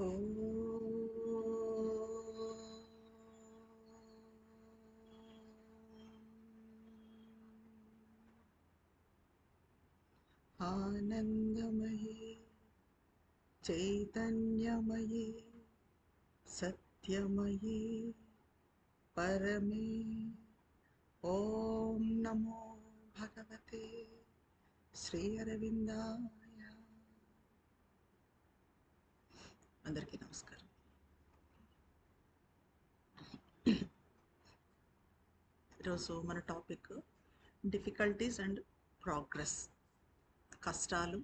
ఓం ఆనందమయే చైతన్యమయే సత్యమయే పరమే ఓం నమో భగవతే శ్రీ అరవిందాయ. అందరికీ నమస్కారం. ఈరోజు మన టాపిక్ డిఫికల్టీస్ అండ్ ప్రోగ్రెస్, కష్టాలు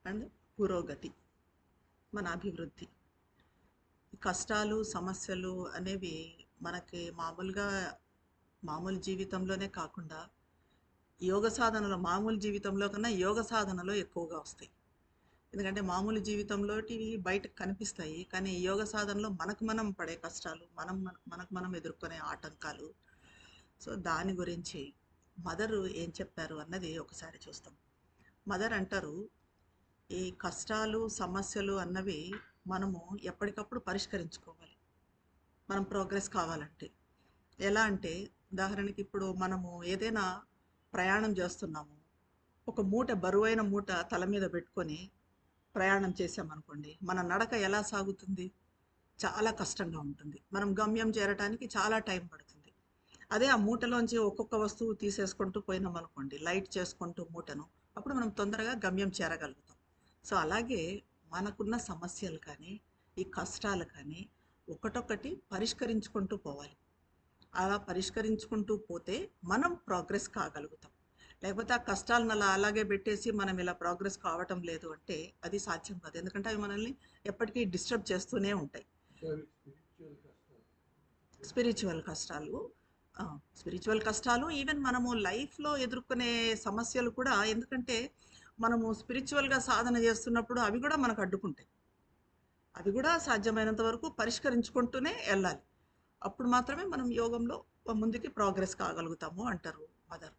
అండ్ పురోగతి, మన అభివృద్ధి. కష్టాలు సమస్యలు అనేవి మనకి మామూలు జీవితంలోనే కాకుండా యోగ సాధనలో, మామూలు జీవితంలో కన్నా యోగ సాధనలో ఎక్కువగా వస్తాయి. ఎందుకంటే మామూలు జీవితంలో బయటకు కనిపిస్తాయి, కానీ యోగ సాధనలో మనకు మనం పడే కష్టాలు, మనకు మనం ఎదుర్కొనే ఆటంకాలు. సో దాని గురించి మదర్ ఏం చెప్పారు అన్నది ఒకసారి చూస్తాం. మదర్ అంటారు, ఈ కష్టాలు సమస్యలు అన్నవి మనము ఎప్పటికప్పుడు పరిష్కరించుకోవాలి మనం ప్రోగ్రెస్ కావాలంటే. ఎలా అంటే, ఉదాహరణకి ఇప్పుడు మనము ఏదైనా ప్రయాణం చేస్తున్నాము, ఒక బరువైన మూట తల మీద పెట్టుకొని ప్రయాణం చేసామనుకోండి, మన నడక ఎలా సాగుతుంది? చాలా కష్టంగా ఉంటుంది. మనం గమ్యం చేరటానికి చాలా టైం పడుతుంది. అదే ఆ మూటలోంచి ఒక్కొక్క వస్తువు తీసేసుకుంటూ పోయినాం అనుకోండి, లైట్ చేసుకుంటూ మూటను, అప్పుడు మనం తొందరగా గమ్యం చేరగలుగుతాం. సో అలాగే మనకున్న సమస్యలు కానీ, ఈ కష్టాలు కానీ ఒకటొక్కటి పరిష్కరించుకుంటూ పోవాలి. అలా పరిష్కరించుకుంటూ పోతే మనం ప్రోగ్రెస్ కాగలుగుతాం. లేకపోతే ఆ కష్టాలను అలాగే పెట్టేసి మనం ఇలా ప్రోగ్రెస్ కావటం లేదు అంటే అది సాధ్యం కాదు. ఎందుకంటే అవి మనల్ని ఎప్పటికీ డిస్టర్బ్ చేస్తూనే ఉంటాయి. స్పిరిచువల్ కష్టాలు, స్పిరిచువల్ కష్టాలు, ఈవెన్ మనము లైఫ్లో ఎదుర్కొనే సమస్యలు కూడా. ఎందుకంటే మనము స్పిరిచువల్గా సాధన చేస్తున్నప్పుడు అవి కూడా మనకు అడ్డుకుంటాయి. అవి కూడా సాధ్యమైనంత వరకు పరిష్కరించుకుంటూనే వెళ్ళాలి. అప్పుడు మాత్రమే మనం యోగంలో ముందుకి ప్రోగ్రెస్ కాగలుగుతాము అంటారు మదర్.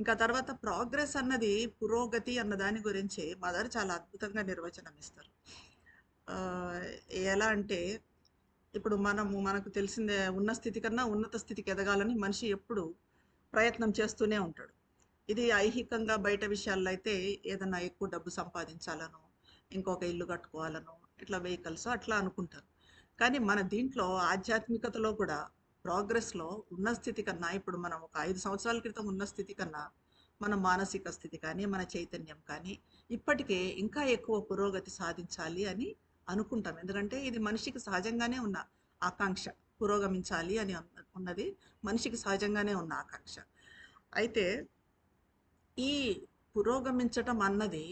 ఇంకా తర్వాత ప్రోగ్రెస్ అన్నది, పురోగతి అన్న దాని గురించి మదర్ చాలా అద్భుతంగా నిర్వచనం ఇస్తారు. ఎలా అంటే, ఇప్పుడు మనకు తెలిసిందే, ఉన్న స్థితి కన్నా ఉన్నత స్థితికి ఎదగాలని మనిషి ఎప్పుడు ప్రయత్నం చేస్తూనే ఉంటాడు. ఇది ఐహికంగా బయట విషయాల్లో అయితే ఏదన్నా ఎక్కువ డబ్బు సంపాదించాలనో, ఇంకొక ఇల్లు కట్టుకోవాలనో, ఇట్లా వెహికల్స్ అట్లా అనుకుంటారు. కానీ మన దీంట్లో ఆధ్యాత్మికతలో కూడా ప్రోగ్రెస్లో ఉన్న స్థితి కన్నా, ఇప్పుడు మనం ఒక 5 సంవత్సరాల క్రితం ఉన్న స్థితి కన్నా మన మానసిక స్థితి కానీ, మన చైతన్యం కానీ ఇప్పటికే ఇంకా ఎక్కువ పురోగతి సాధించాలి అని అనుకుంటాం. ఎందుకంటే ఇది మనిషికి సహజంగానే ఉన్న ఆకాంక్ష, పురోగమించాలి అని ఉన్నది మనిషికి సహజంగానే ఉన్న ఆకాంక్ష. అయితే ఈ పురోగమించటం అన్నది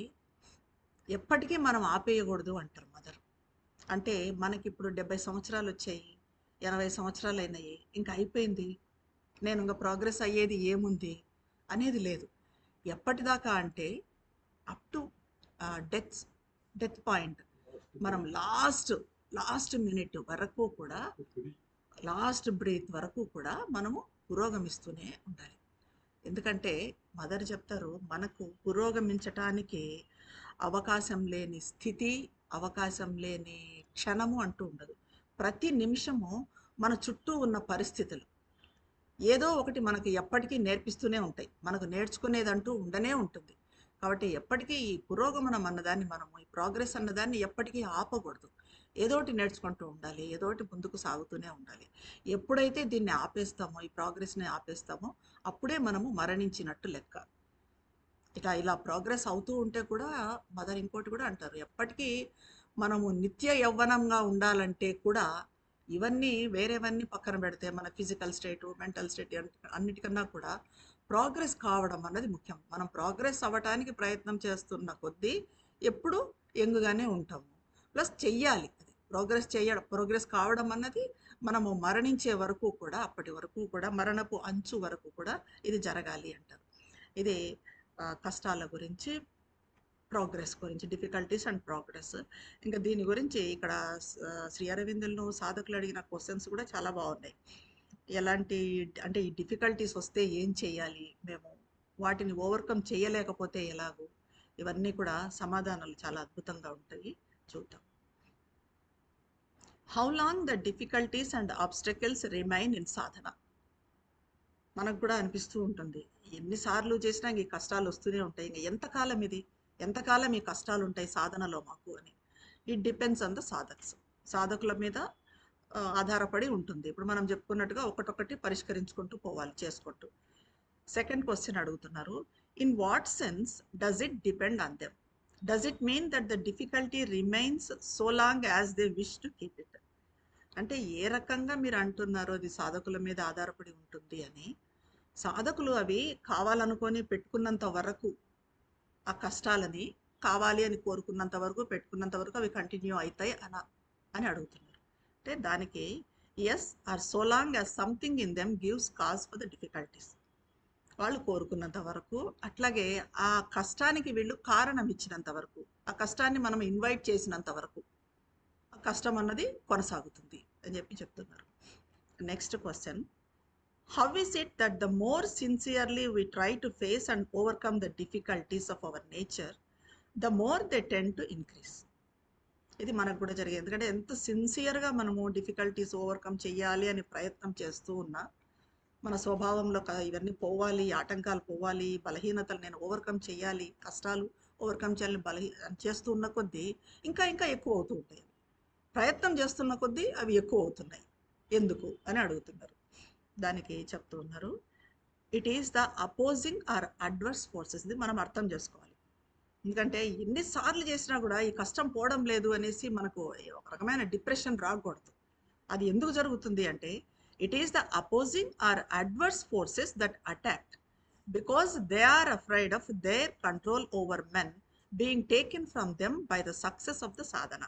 ఎప్పటికీ మనం ఆపేయకూడదు అంటారు మదర్. అంటే మనకిప్పుడు 70 సంవత్సరాలు వచ్చాయి, 80 సంవత్సరాలు అయినాయి, ఇంకా అయిపోయింది, నేను ఇంకా ప్రోగ్రెస్ అయ్యేది ఏముంది అనేది లేదు. ఎప్పటిదాకా అంటే up to death death point, మనం లాస్ట్ మినిట్ వరకు కూడా, లాస్ట్ బ్రీత్ వరకు కూడా మనము పురోగమిస్తూనే ఉండాలి. ఎందుకంటే మదర్ చెప్తారు, మనకు పురోగమించటానికి అవకాశం లేని స్థితి, అవకాశం లేని క్షణము అంటూ ఉండదు. ప్రతి నిమిషము మన చుట్టూ ఉన్న పరిస్థితులు ఏదో ఒకటి మనకి ఎప్పటికీ నేర్పిస్తూనే ఉంటాయి. మనకు నేర్చుకునేదంటూ ఉండనే ఉంటుంది. కాబట్టి ఎప్పటికీ ఈ పురోగమనం అన్నదాన్ని, మనము ఈ ప్రోగ్రెస్ అన్నదాన్ని ఎప్పటికీ ఆపకూడదు. ఏదోటి నేర్చుకుంటూ ఉండాలి, ఏదోటి ముందుకు సాగుతూనే ఉండాలి. ఎప్పుడైతే దీన్ని ఆపేస్తామో, ఈ ప్రోగ్రెస్ని ఆపేస్తామో, అప్పుడే మనము మరణించినట్టు లెక్క. ఇలా ప్రోగ్రెస్ అవుతూ ఉంటే కూడా మదర్ ఇంకోటి కూడా అంటారు, ఎప్పటికీ మనము నిత్య యవ్వనంగా ఉండాలంటే కూడా ఇవన్నీ వేరేవన్నీ పక్కన పెడితే, మన ఫిజికల్ స్టేటు, మెంటల్ స్టేట్ అన్నిటికన్నా కూడా ప్రోగ్రెస్ కావడం అన్నది ముఖ్యం. మనం ప్రోగ్రెస్ అవ్వటానికి ప్రయత్నం చేస్తున్న కొద్దీ ఎప్పుడు యంగ్గానే ఉంటాము. ప్లస్ చెయ్యాలి, అది ప్రోగ్రెస్ కావడం అన్నది మనము మరణించే వరకు కూడా, అప్పటి వరకు కూడా, మరణపు అంచు వరకు కూడా ఇది జరగాలి అంటారు. ఇది కష్టాల గురించి, ప్రోగ్రెస్ గురించి, డిఫికల్టీస్ అండ్ ప్రోగ్రెస్. ఇంకా దీని గురించి ఇక్కడ శ్రీ అరవిందులను సాధకులు అడిగిన క్వశ్చన్స్ కూడా చాలా బాగున్నాయి. ఎలాంటి అంటే, ఈ డిఫికల్టీస్ వస్తే ఏం చేయాలి మేము, వాటిని ఓవర్కమ్ చేయలేకపోతే ఎలాగో, ఇవన్నీ కూడా సమాధానాలు చాలా అద్భుతంగా ఉంటాయి. చూద్దాం. How long the difficulties and obstacles remain in sadhana. మనకు కూడా అనిపిస్తూ ఉంటుంది, ఎన్నిసార్లు చేసినా ఈ కష్టాలు వస్తూనే ఉంటాయి, ఇంకా ఎంతకాలం ఇది, ఎంతకాలం ఈ కష్టాలు ఉంటాయి సాధనలో మాకు అని. ఇట్ డిపెండ్స్ ఆన్ ద సాధక్స్, సాధకుల మీద ఆధారపడి ఉంటుంది. ఇప్పుడు మనం చెప్పుకున్నట్టుగా ఒకటొకటి పరిష్కరించుకుంటూ పోవాలి చేసుకుంటూ. సెకండ్ క్వశ్చన్ అడుగుతున్నారు, in what sense does it depend on them? Does it mean that the difficulty remains so long as they wish to keep it? అంటే ఏ రకంగా మీరు అంటున్నారో అది సాధకుల మీద ఆధారపడి ఉంటుంది అని. సాధకులు అవి కావాలనుకొని పెట్టుకున్నంత వరకు, ఆ కష్టాలని కావాలి అని కోరుకున్నంత వరకు, పెట్టుకున్నంత వరకు అవి కంటిన్యూ అవుతాయి అని అడుగుతున్నారు. అంటే దానికి as or so long as something in them gives cause for the difficulties. వాళ్ళు కోరుకున్నంత వరకు, అట్లాగే ఆ కష్టానికి వీళ్ళు కారణం ఇచ్చినంత వరకు, ఆ కష్టాన్ని మనం ఇన్వైట్ చేసినంత వరకు ఆ కష్టం అన్నది కొనసాగుతుంది అని చెప్తున్నారు. Next question, how is it that the more sincerely we try to face and overcome the difficulties of our nature, the more they tend to increase? ఇది మనకు కూడా జరిగేది. ఎందుకంటే ఎంత సిన్సియర్గా మనము డిఫికల్టీస్ ఓవర్కమ్ చేయాలి అని ప్రయత్నం చేస్తూ ఉన్నా, మన స్వభావంలో ఇవన్నీ పోవాలి, ఆటంకాలు పోవాలి, బలహీనతలు నేను ఓవర్కమ్ చేయాలి, కష్టాలు ఓవర్కమ్ చేయాలని చేస్తూ ఉన్న కొద్దీ ఇంకా ఇంకా ఎక్కువ అవుతూ ఉంటాయి. ప్రయత్నం చేస్తున్న కొద్దీ అవి ఎక్కువ అవుతున్నాయి. ఎందుకు అని అడుగుతున్నారు. దానికి చెప్తూ ఉన్నారు, it is the opposing or adverse forces. ఇది మనం అర్థం చేసుకోవాలి. ఎందుకంటే ఎన్నిసార్లు చేసినా కూడా ఈ కష్టం పోవడం లేదు అనేసి మనకు ఒక రకమైన డిప్రెషన్ రాకూడదు. అది ఎందుకు జరుగుతుంది అంటే, it is the opposing or adverse forces that attack because they are afraid of their control over men being taken from them by the success of the sadhana.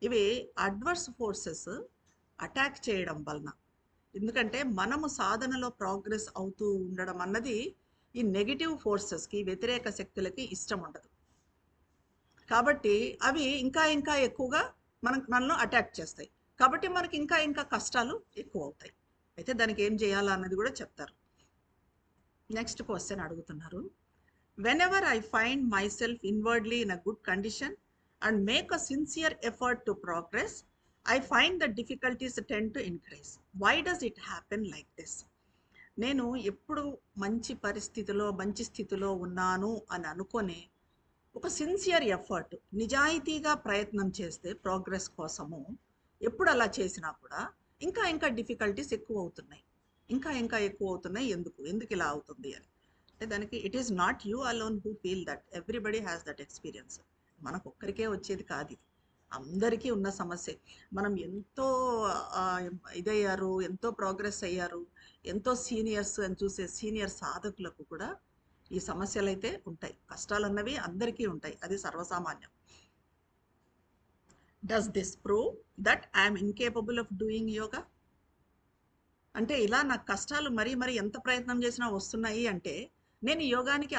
ఇవి అడ్వర్స్ ఫోర్సెస్ అటాక్ చేయడం వలన, ఎందుకంటే మనము సాధనలో ప్రోగ్రెస్ అవుతూ ఉండడం అన్నది ఈ నెగిటివ్ ఫోర్సెస్కి, వ్యతిరేక శక్తులకి ఇష్టం ఉండదు. కాబట్టి అవి ఇంకా ఇంకా ఎక్కువగా మనల్ని అటాక్ చేస్తాయి. కాబట్టి మనకి ఇంకా ఇంకా కష్టాలు ఎక్కువ అవుతాయి. అయితే దానికి ఏం చేయాలా అన్నది కూడా చెప్తారు. నెక్స్ట్ క్వశ్చన్ అడుగుతున్నారు, when ever I find my self inwardly in a good condition and make a sincere effort to progress, I find the difficulties tend to increase. Why does it happen like this? నేను ఎప్పుడు మంచి పరిస్థితిలో, మంచి స్థితిలో ఉన్నాను అని అనుకొని ఒక సిన్సియర్ ఎఫర్ట్, నిజాయితీగా ప్రయత్నం చేస్తే ప్రోగ్రెస్ కోసము, ఎప్పుడు అలా చేసినా కూడా ఇంకా ఇంకా డిఫికల్టీస్ ఎక్కువ అవుతున్నాయి, ఇంకా ఇంకా ఎక్కువ అవుతున్నాయి. ఎందుకు ఇలా అవుతుంది అని అంటే, దానికి it is not you alone who feel that, everybody has that experience. మనకు ఒక్కరికే వచ్చేది కాదు ఇది, అందరికీ ఉన్న సమస్య. మనం ఎంతో ఇదయ్యారు, ఎంతో ప్రోగ్రెస్ అయ్యారు, ఎంతో సీనియర్స్ అని చూసే సీనియర్ సాధకులకు కూడా ఈ సమస్యలు అయితే ఉంటాయి. కష్టాలు అన్నవి అందరికీ ఉంటాయి, అది సర్వసామాన్యం. Does this prove that I'm incapable of doing yoga? అంటే ఇలా నాకు కష్టాలు మరీ ఎంత ప్రయత్నం చేసినా వస్తున్నాయి అంటే, నేను యోగానికి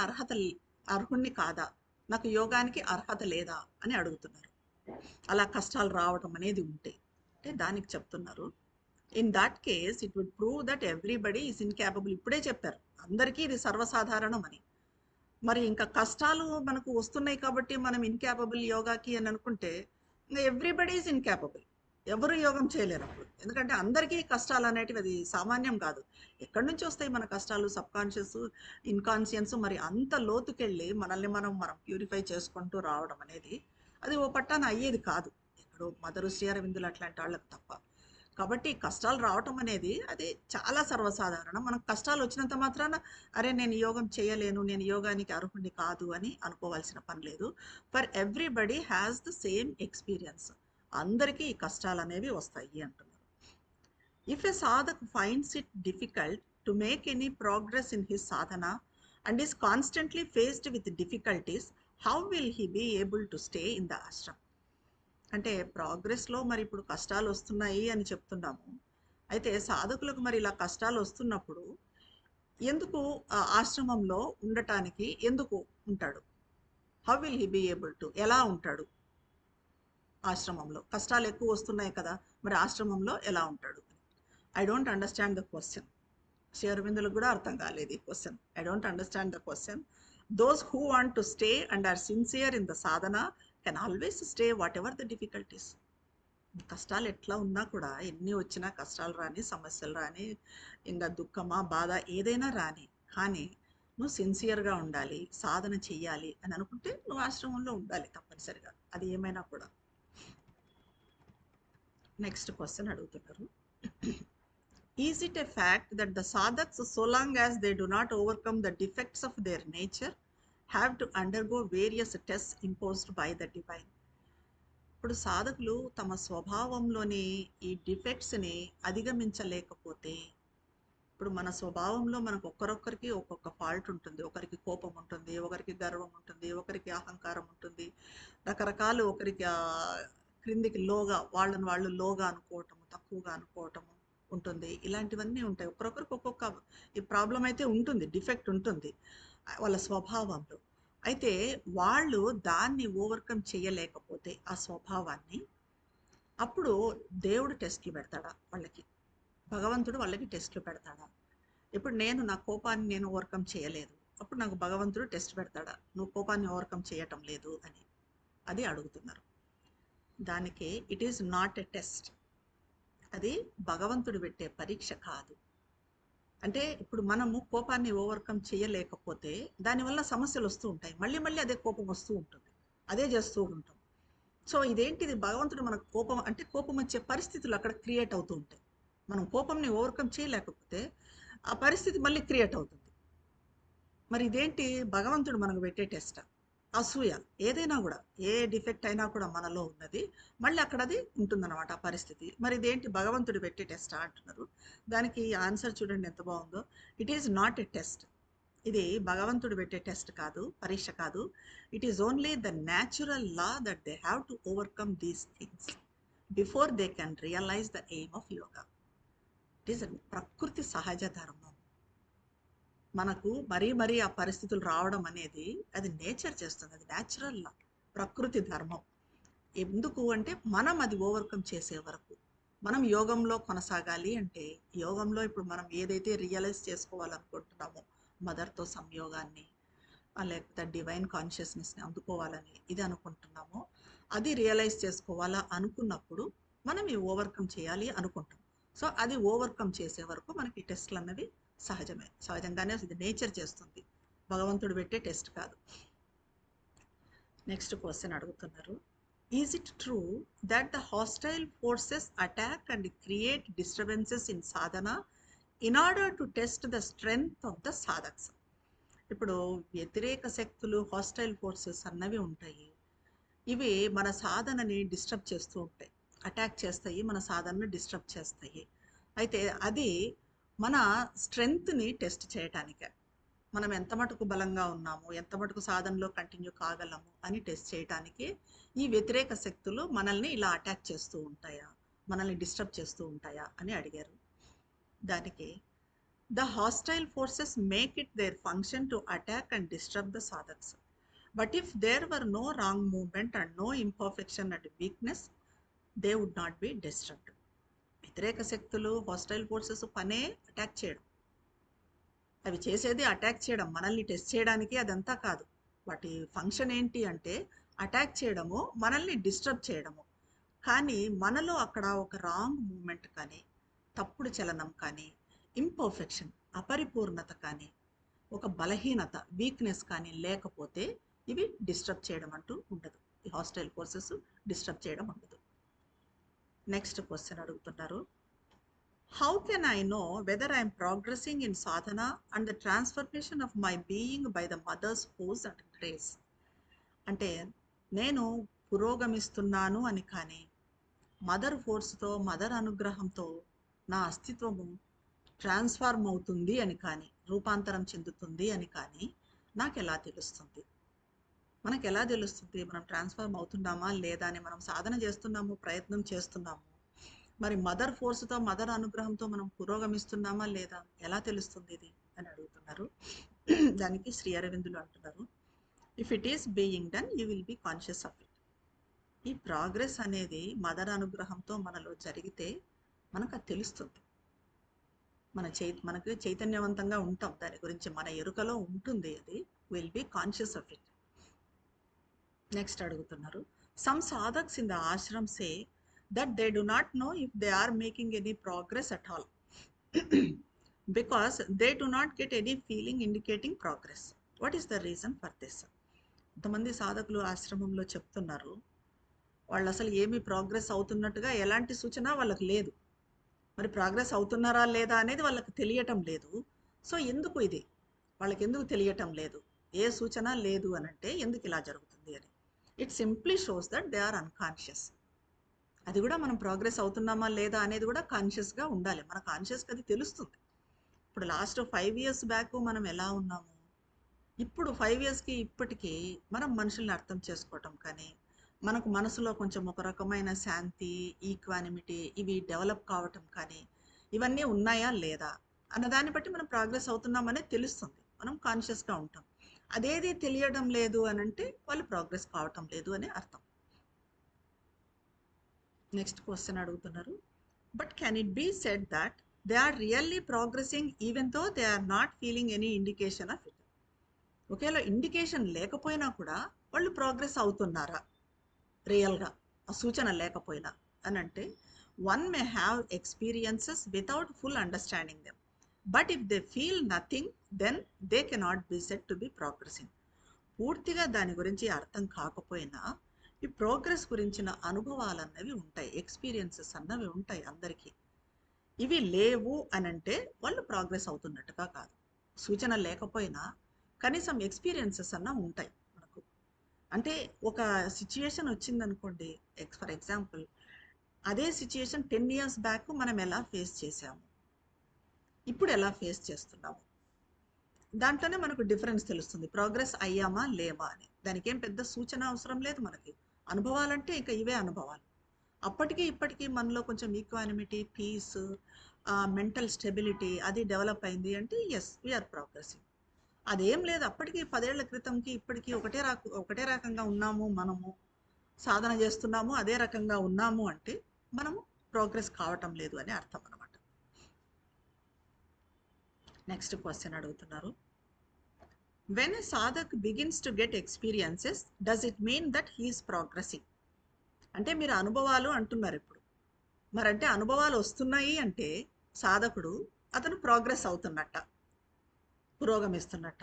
అర్హుణ్ణి కాదా, నాకు యోగానికి అర్హత లేదా అని అడుగుతున్నారు. అలా కష్టాలు రావటం అనేది ఉంటే అంటే దానికి చెప్తున్నారు, in that case it would prove that everybody is incapable. ఇప్పుడే చెప్పారు అందరికీ ఇది సర్వసాధారణం అని. మరి ఇంకా కష్టాలు మనకు వస్తున్నాయి కాబట్టి మనం ఇన్కేపబుల్ యోగాకి అని అనుకుంటే, ఇంకా ఎవ్రీబడి ఈజ్ ఇన్కేపబుల్, ఎవరు యోగం చేయలేరు అప్పుడు. ఎందుకంటే అందరికీ కష్టాలు అనేటివి అది సామాన్యం కాదు. ఎక్కడి నుంచి వస్తాయి మన కష్టాలు? సబ్కాన్షియస్, ఇన్కాన్షియన్స్. మరి అంత లోతుకెళ్ళి మనల్ని మనం ప్యూరిఫై చేసుకుంటూ రావడం అనేది అది ఓ పట్టాన అయ్యేది కాదు, ఎక్కడో మదరు శ్రీ అరవిందులు అట్లాంటి వాళ్ళకి తప్ప. కాబట్టి కష్టాలు రావటం అనేది అది చాలా సర్వసాధారణం. మనకు కష్టాలు వచ్చినంత మాత్రాన అరే నేను యోగం చేయలేను, నేను యోగానికి అర్హుడిని కాదు అని అనుకోవాల్సిన పని లేదు. For everybody has the same experience. అందరికీ ఈ కష్టాలు అనేవి వస్తాయి అంటున్నారు. If a sadhak finds it difficult to make any progress in his sadhana and is constantly faced with difficulties, how will he be able to stay in the ashram? అంటే ప్రోగ్రెస్లో మరి ఇప్పుడు కష్టాలు వస్తున్నాయి అని చెప్తున్నాము. అయితే సాధకులకు మరి ఇలా కష్టాలు వస్తున్నప్పుడు ఎందుకు ఆశ్రమంలో ఉండటానికి ఎందుకు ఉంటాడు? How will he be able to, ఎలా ఉంటాడు ఆశ్రమంలో? కష్టాలు ఎక్కువ వస్తున్నాయి కదా, మరి ఆశ్రమంలో ఎలా ఉంటాడు? I don't understand the question. Shri అరవిందులకు కూడా అర్థం కాలేదు ఈ question. I don't understand the question. Those who want to stay and are sincere in the sadhana can always stay whatever the difficulties. కష్టాలు ఎట్లా ఉన్నా కూడా, ఎన్ని వచ్చినా కష్టాలు రాని, సమస్యలు రాని, ఇంకా దుఃఖమా, బాధ ఏదైనా రాని, కానీ నువ్వు సిన్సియర్‌గా ఉండాలి, సాధన చెయ్యాలి అని అనుకుంటే నువ్వు ఆశ్రమంలో ఉండాలి తప్పనిసరిగా. అది ఏమైనా కూడా. నెక్స్ట్ క్వెషన్ అడుగుతున్నారు. Is it a fact that the sadhaks so long as they do not overcome the defects of their nature have to undergo various tests imposed by the divine? ఇప్పుడు సాధకులు తమ స్వభావంలోని ఈ డిఫెక్ట్స్ని అధిగమించలేకపోతే, ఇప్పుడు మన స్వభావంలో మనకు ఒక్కరొక్కరికి ఒక్కొక్క ఫాల్ట్ ఉంటుంది. ఒకరికి కోపం ఉంటుంది, ఒకరికి గర్వం ఉంటుంది, ఒకరికి అహంకారం ఉంటుంది, రకరకాలు, ఒకరికి క్రిందికి లోగా, వాళ్ళని వాళ్ళు లోగా అనుకోవటము, తక్కువగా అనుకోవటము ఉంటుంది. ఇలాంటివన్నీ ఉంటాయి. ఒక్కొక్కరికి ఒక్కొక్క ఈ ప్రాబ్లం అయితే ఉంటుంది, డిఫెక్ట్ ఉంటుంది వాళ్ళ స్వభావంలో. అయితే వాళ్ళు దాన్ని ఓవర్కమ్ చేయలేకపోతే ఆ స్వభావాన్ని, అప్పుడు దేవుడు టెస్ట్లు పెడతాడా వాళ్ళకి? భగవంతుడు వాళ్ళకి టెస్ట్లు పెడతాడా? ఇప్పుడు నేను నా కోపాన్ని నేను ఓవర్కమ్ చేయలేదు, అప్పుడు నాకు భగవంతుడు టెస్ట్ పెడతాడా, నువ్వు కోపాన్ని ఓవర్కమ్ చేయటం లేదు అని? అది అడుగుతున్నారు. దానికి it is not a test. అది భగవంతుడు పెట్టే పరీక్ష కాదు. అంటే ఇప్పుడు మనము కోపాన్ని ఓవర్కమ్ చేయలేకపోతే దానివల్ల సమస్యలు వస్తూ ఉంటాయి. మళ్ళీ మళ్ళీ అదే కోపం వస్తూ ఉంటుంది, అదే చేస్తూ ఉంటాం. సో ఇదేంటిది, భగవంతుడు మనకు కోపం అంటే కోపం వచ్చే పరిస్థితులు అక్కడ క్రియేట్ అవుతూ ఉంటాయి. మనం కోపంని ఓవర్కమ్ చేయలేకపోతే ఆ పరిస్థితి మళ్ళీ క్రియేట్ అవుతుంది. మరి ఇదేంటి, భగవంతుడు మనకు పెట్టే టెస్ట్. అసూయ ఏదైనా కూడా, ఏ డిఫెక్ట్ అయినా కూడా మనలో ఉన్నది, మళ్ళీ అక్కడ అది ఉంటుందన్నమాట ఆ పరిస్థితి. మరి ఇదేంటి, భగవంతుడు పెట్టే టెస్ట్ అంటున్నారు. దానికి ఆన్సర్ చూడండి ఎంత బాగుందో. It is not a test. ఇది భగవంతుడు పెట్టే టెస్ట్ కాదు, పరీక్ష కాదు. It is only the natural law that they have to overcome these things before they can realise the aim of yoga. It is ప్రకృతి సహజ ధర్మం. మనకు మరీ మరీ ఆ పరిస్థితులు రావడం అనేది అది నేచర్ చేస్తుంది, అది న్యాచురల్ లా, ప్రకృతి ధర్మం. ఎందుకు అంటే మనం అది ఓవర్కమ్ చేసే వరకు, మనం యోగంలో కొనసాగాలి అంటే, యోగంలో ఇప్పుడు మనం ఏదైతే రియలైజ్ చేసుకోవాలనుకుంటున్నామో, మదర్తో సంయోగాన్ని, లేకపోతే డివైన్ కాన్షియస్నెస్ని అందుకోవాలని ఇది అనుకుంటున్నామో, అది రియలైజ్ చేసుకోవాలా అనుకున్నప్పుడు మనం ఈ ఓవర్కమ్ చేయాలి అనుకుంటాం. సో అది ఓవర్కమ్ చేసే వరకు మనకి టెస్ట్లు అన్నవి సహజమే, సహజంగానే ఇది నేచర్ చేస్తుంది, భగవంతుడు పెట్టే టెస్ట్ కాదు. నెక్స్ట్ క్వశ్చన్ అడుగుతున్నారు. Is it true that the hostile forces attack and create disturbances in sadhana in order to test the strength of the sadhaks? ఇప్పుడు వ్యతిరేక శక్తులు, హాస్టైల్ ఫోర్సెస్ అన్నవి ఉంటాయి. ఇవి మన సాధనని డిస్టర్బ్ చేస్తూ ఉంటాయి, అటాక్ చేస్తాయి, మన సాధనను డిస్టర్బ్ చేస్తాయి. అయితే అది మన స్ట్రెంగ్త్ని టెస్ట్ చేయటానికే, మనం ఎంత మటుకు బలంగా ఉన్నాము, ఎంత మటుకు సాధనలో కంటిన్యూ కాగలము అని టెస్ట్ చేయటానికి ఈ వ్యతిరేక శక్తులు మనల్ని ఇలా అటాక్ చేస్తూ ఉంటాయా, మనల్ని డిస్టర్బ్ చేస్తూ ఉంటాయా అని అడిగారు. దానికి the hostile forces make it their function to attack and disturb the sadhaks. But if there were no wrong movement and no imperfection and weakness, they would not be disturbed. వ్యతిరేక శక్తులు, hostile forces పనే attack చేయడం, అవి చేసేది attack చేయడం, మనల్ని test చేయడానికి అదంతా కాదు. వాటి ఫంక్షన్ ఏంటి అంటే అటాక్ చేయడము, మనల్ని డిస్టర్బ్ చేయడము. కానీ మనలో అక్కడ ఒక రాంగ్ మూమెంట్ కానీ, తప్పుడు చలనం కానీ, ఇంపర్ఫెక్షన్ అపరిపూర్ణత కానీ, ఒక బలహీనత వీక్నెస్ కానీ లేకపోతే ఇవి డిస్టర్బ్ చేయడం అంటూ ఉండదు, ఈ హాస్టైల్ ఫోర్సెస్ డిస్టర్బ్ చేయడం ఉండదు. నెక్స్ట్ క్వశ్చన్ అడుగుతున్నారు. How can I know whether I'm progressing in sadhana and the transformation of my being by the Mother's force and grace? అంటే నేను పురోగమిస్తున్నాను అని కానీ, మదర్ ఫోర్స్తో, మదర్ అనుగ్రహంతో నా అస్తిత్వము ట్రాన్స్ఫార్మ్ అవుతుంది అని కానీ, రూపాంతరం చెందుతుంది అని కానీ నాకు ఎలా తెలుస్తుంది? మనకు ఎలా తెలుస్తుంది మనం ట్రాన్స్ఫార్మ్ అవుతున్నామా లేదా అని? మనం సాధన చేస్తున్నాము, ప్రయత్నం చేస్తున్నాము, మరి మదర్ ఫోర్స్తో, మదర్ అనుగ్రహంతో మనం పురోగమిస్తున్నామా లేదా, ఎలా తెలుస్తుంది ఇది అని అడుగుతున్నారు. దానికి శ్రీ అరవిందులు అంటున్నారు, if it is being done you will be conscious of it. ఈ ప్రోగ్రెస్ అనేది మదర్ అనుగ్రహంతో మనలో జరిగితే మనకు అది తెలుస్తుంది. మనకు చైతన్యవంతంగా ఉంటాం, దాని గురించి మన ఎరుకలో ఉంటుంది, అది will be conscious of it. Next అడుగుతున్నారు. Some sadhaks in the ashram say that they do not know if they are making any progress at all because they do not get any feeling indicating progress. What is the reason for this? కొంతమంది సాధకులు ఆశ్రమంలో చెప్తున్నారు, వాళ్ళు అసలు ఏమి progress అవుతున్నట్టుగా ఎలాంటి సూచన వాళ్ళకి లేదు. మరి ప్రోగ్రెస్ అవుతున్నారా లేదా అనేది వాళ్ళకి తెలియటం లేదు. సో ఎందుకు ఇది వాళ్ళకి ఎందుకు తెలియటం లేదు, ఏ సూచన లేదు అని అంటే ఎందుకు ఇలా జరుగుతుంది అని? It simply shows that they are unconscious. అది కూడా మనం ప్రోగ్రెస్ అవుతున్నామా లేదా అనేది కూడా కాన్షియస్గా ఉండాలి. మన కాన్షియస్కి అది తెలుస్తుంది. ఇప్పుడు లాస్ట్ 5 years బ్యాక్ మనం ఎలా ఉన్నాము, ఇప్పుడు 5 yearsకి ఇప్పటికీ మనం మనుషుల్ని అర్థం చేసుకోవటం కానీ, మనకు మనసులో కొంచెం ఒక రకమైన శాంతి, ఈక్వానిమిటీ ఇవి డెవలప్ కావటం కానీ, ఇవన్నీ ఉన్నాయా లేదా అన్న దాన్ని బట్టి మనం ప్రోగ్రెస్ అవుతున్నామనేది తెలుస్తుంది. మనం కాన్షియస్గా ఉంటాం. అదేది తెలియడం లేదు అని అంటే వాళ్ళు ప్రోగ్రెస్ కావటం లేదు అని అర్థం. నెక్స్ట్ క్వశ్చన్ అడుగుతున్నారు, but can it be said that they are really progressing even though they are not feeling any indication of it? ఒకవేళ ఇండికేషన్ లేకపోయినా కూడా వాళ్ళు ప్రోగ్రెస్ అవుతున్నారా రియల్గా, ఆ సూచన లేకపోయినా అని అంటే? One may have experiences without full understanding them, but if they feel nothing then they cannot be said to be progressing. పూర్తిగా దాని గురించి అర్థం కాకపోయినా ఈ ప్రోగ్రెస్ గురించిన అనుభవాలు అన్నవి ఉంటాయి, ఎక్స్పీరియన్సెస్ అన్నవి ఉంటాయి అందరికీ. ఇవి లేవు అని అంటే వాళ్ళు ప్రోగ్రెస్ అవుతున్నట్టుగా కాదు. సూచన లేకపోయినా కనీసం ఎక్స్పీరియన్సెస్ అన్న ఉంటాయి మనకు. అంటే ఒక సిచ్యుయేషన్ వచ్చిందనుకోండి, ఫర్ ఎగ్జాంపుల్ అదే సిచ్యుయేషన్ 10 years బ్యాక్ మనం ఎలా ఫేస్ చేసాము, ఇప్పుడు ఎలా ఫేస్ చేస్తున్నాము, దాంట్లోనే మనకు డిఫరెన్స్ తెలుస్తుంది. ప్రోగ్రెస్ అయ్యామా లేవా అని. దానికి ఏం పెద్ద సూచన అవసరం లేదు మనకి. అనుభవాలంటే ఇంకా ఇవే అనుభవాలు. అప్పటికి ఇప్పటికీ మనలో కొంచెం ఈక్వానిమిటీ, పీస్, మెంటల్ స్టెబిలిటీ అది డెవలప్ అయింది అంటే ఎస్ వీఆర్ ప్రోగ్రెసింగ్. అదేం లేదు, అప్పటికి 10 ఏళ్ల క్రితంకి ఇప్పటికీ ఒకటే రకంగా ఉన్నాము, మనము సాధన చేస్తున్నాము, అదే రకంగా ఉన్నాము అంటే మనము ప్రోగ్రెస్ కావటం లేదు అని అర్థం అన్నమాట. నెక్స్ట్ క్వశ్చన్ అడుగుతున్నారు, when a sadhak begins to get experiences does it mean that he is progressing? అంటే మీరు అనుభవాలు అంటున్నారు ఇప్పుడు, మరంటే అనుభవాలు వస్తున్నాయి అంటే సాధకుడు అతను ప్రోగ్రెస్ అవుతున్నట్ట, పురోగమిస్తున్నట్ట.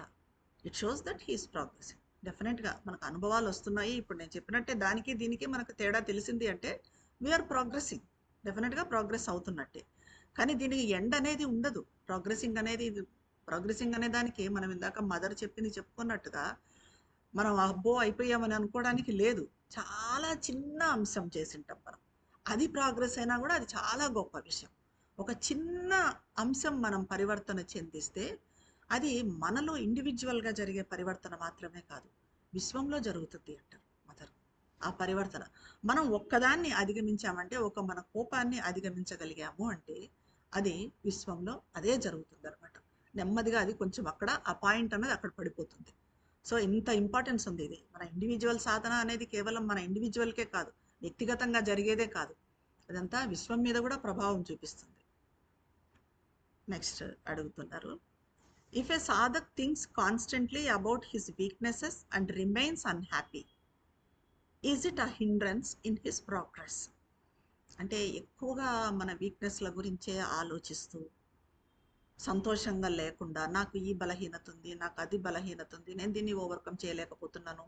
It shows that he is progressing. డెఫినెట్గా మనకు అనుభవాలు వస్తున్నాయి, ఇప్పుడు నేను చెప్పినట్టే దానికి దీనికి మనకు తేడా తెలిసింది అంటే వీఆర్ ప్రోగ్రెసింగ్, డెఫినెట్గా ప్రోగ్రెస్ అవుతున్నట్టే. కానీ దీనికి ఎండ్ అనేది ఉండదు. ప్రోగ్రెసింగ్ అనే దానికి మనం ఇందాక మదర్ చెప్పుకున్నట్టుగా మనం అబ్బో అయిపోయామని అనుకోవడానికి లేదు. చాలా చిన్న అంశం చేసింటాం మనం, అది ప్రోగ్రెస్ అయినా కూడా అది చాలా గొప్ప విషయం. ఒక చిన్న అంశం మనం పరివర్తన చెందిస్తే అది మనలో ఇండివిజువల్గా జరిగే పరివర్తన మాత్రమే కాదు, విశ్వంలో జరుగుతుంది అంటారు మదర్. ఆ పరివర్తన మనం ఒక్కదాన్ని అధిగమించామంటే, మన కోపాన్ని అధిగమించగలిగాము అంటే అది విశ్వంలో అదే జరుగుతుంది అనమాట. నెమ్మదిగా అది కొంచెం అక్కడ ఆ పాయింట్ అన్నది అక్కడ పడిపోతుంది. సో ఇంత ఇంపార్టెన్స్ ఉంది ఇది. మన ఇండివిజువల్ సాధన అనేది కేవలం మన ఇండివిజువల్కే కాదు, వ్యక్తిగతంగా జరిగేదే కాదు, అదంతా విశ్వం మీద కూడా ప్రభావం చూపిస్తుంది. నెక్స్ట్ అడుగుతున్నారు, if a సాధక్ thinks constantly about his weaknesses and remains unhappy, is it a hindrance in his progress? అంటే ఎక్కువగా మన వీక్నెస్ల గురించే ఆలోచిస్తూ సంతోషంగా లేకుండా, నాకు ఈ బలహీనత ఉంది, నాకు అది బలహీనత ఉంది, నేను దీన్ని ఓవర్కమ్ చేయలేకపోతున్నాను,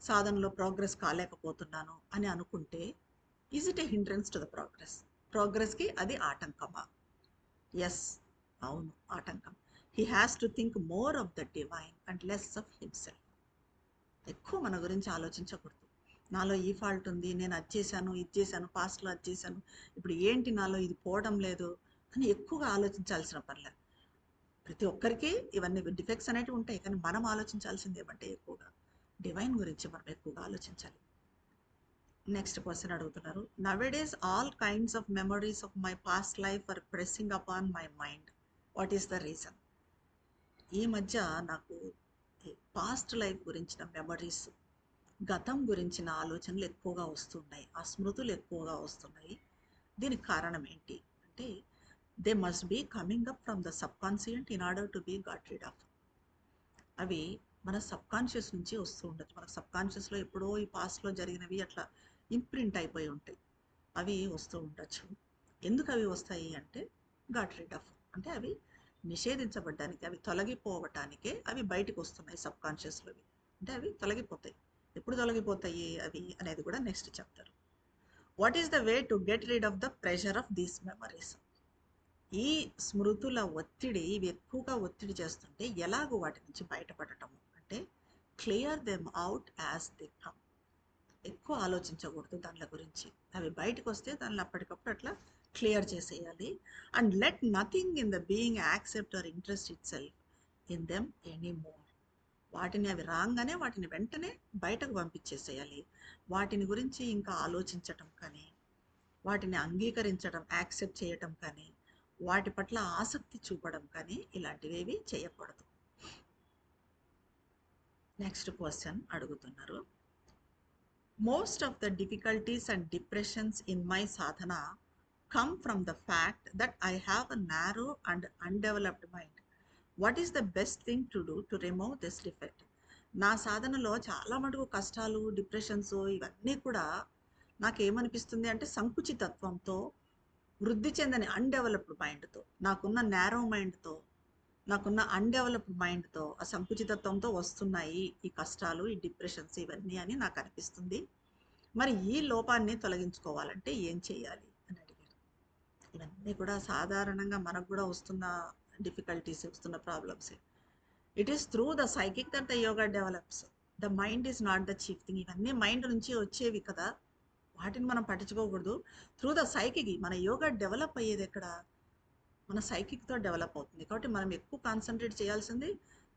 సాధనలో ప్రోగ్రెస్ కాలేకపోతున్నాను అని అనుకుంటే is it a hindrance to the progress? ప్రోగ్రెస్కి అది ఆటంకమా? ఎస్, అవును, ఆటంకం. He has to think more of the divine and less of himself. ఎక్కువ మన గురించి ఆలోచించకూడదు. నాలో ఈ ఫాల్ట్ ఉంది, నేను అది చేశాను, ఇది చేశాను, పాస్ట్లో అది చేశాను, ఇప్పుడు ఏంటి నాలో ఇది పోవడం లేదు అని ఎక్కువగా ఆలోచించాల్సిన పనిలేదు. ప్రతి ఒక్కరికి ఇవన్నీ డిఫెక్ట్స్ అనేవి ఉంటాయి, కానీ మనం ఆలోచించాల్సింది ఏమంటే ఎక్కువగా డివైన్ గురించి మనం ఎక్కువగా ఆలోచించాలి. నెక్స్ట్ క్వశ్చన్ అడుగుతున్నారు, nowadays all kinds of memories of my past life are pressing upon my mind, what is the reason? ఈ మధ్య నాకు పాస్ట్ లైఫ్ గురించిన మెమరీస్, గతం గురించిన ఆలోచనలు ఎక్కువగా వస్తున్నాయి, ఆ స్మృతులు ఎక్కువగా వస్తున్నాయి. దీనికి కారణం ఏంటి అంటే, they must be coming up from the subconscious in order to be got rid of. అవి మన సబ్కాన్షియస్ నుంచి వస్తూ ఉండొచ్చు. మన సబ్కాన్షియస్లో ఎప్పుడో ఈ పాస్ట్లో జరిగినవి అట్లా ఇంప్రింట్ అయిపోయి ఉంటాయి. అవి వస్తూ ఉండొచ్చు. ఎందుకు అవి వస్తాయి అంటే గాట్ రీడ్ ఆఫ్, అంటే అవి నిషేధించబడ్డానికి, అవి తొలగిపోవటానికే అవి బయటకు వస్తున్నాయి సబ్కాన్షియస్లోవి. అంటే అవి తొలగిపోతాయి. ఎప్పుడు తొలగిపోతాయి అవి అనేది కూడా నెక్స్ట్ చెప్తారు. What is the way to get rid of the pressure of these memories? ఈ స్మృతుల ఒత్తిడి, ఇవి ఎక్కువగా ఒత్తిడి చేస్తుంటే ఎలాగో వాటి నుంచి బయటపడటము అంటే clear them out as they come. ఎక్కువ ఆలోచించకూడదు దానిల గురించి. అవి బయటకు వస్తే దాన్ని అప్పటికప్పుడు అట్లా క్లియర్ చేసేయాలి. And let nothing in the being accept or interest it self in them any more. వాటిని అవి రాగానే వాటిని వెంటనే బయటకు పంపించేసేయాలి. వాటిని గురించి ఇంకా ఆలోచించటం కానీ, వాటిని అంగీకరించడం, యాక్సెప్ట్ చేయటం కానీ, వాటి పట్ల ఆసక్తి చూపడం కానీ ఇలాంటివేవి చేయకూడదు. నెక్స్ట్ క్వశ్చన్ అడుగుతున్నారు. Most of the difficulties and depressions in my sadhana come from the fact that I have a narrow and undeveloped mind. What is the best thing to do to remove this defect? నా సాధనలో చాలా మటుకు కష్టాలు, depressions ఇవన్నీ కూడా నాకేమనిపిస్తుంది అంటే సంకుచితత్వంతో, వృద్ధి చెందని అన్డెవలప్డ్ మైండ్తో, నాకున్న నేరో మైండ్తో, నాకున్న అన్డెవలప్డ్ మైండ్తో, ఆ సంకుచితత్వంతో వస్తున్నాయి ఈ కష్టాలు, ఈ డిప్రెషన్స్ ఇవన్నీ అని నాకు అనిపిస్తుంది. మరి ఈ లోపాన్ని తొలగించుకోవాలంటే ఏం చేయాలి అని అడిగారు. ఇవన్నీ కూడా సాధారణంగా మనకు కూడా వస్తున్న డిఫికల్టీస్, వస్తున్న problems. It is through the psychic that the yoga develops. The mind is not the chief thing. ఇవన్నీ మైండ్ నుంచి వచ్చేవి కదా, వాటిని మనం పట్టించుకోకూడదు. త్రూ ద సైకిక్ మన యోగా డెవలప్ అయ్యేది ఎక్కడ? మన సైకిక్తో డెవలప్ అవుతుంది. కాబట్టి మనం ఎక్కువ కాన్సన్ట్రేట్ చేయాల్సింది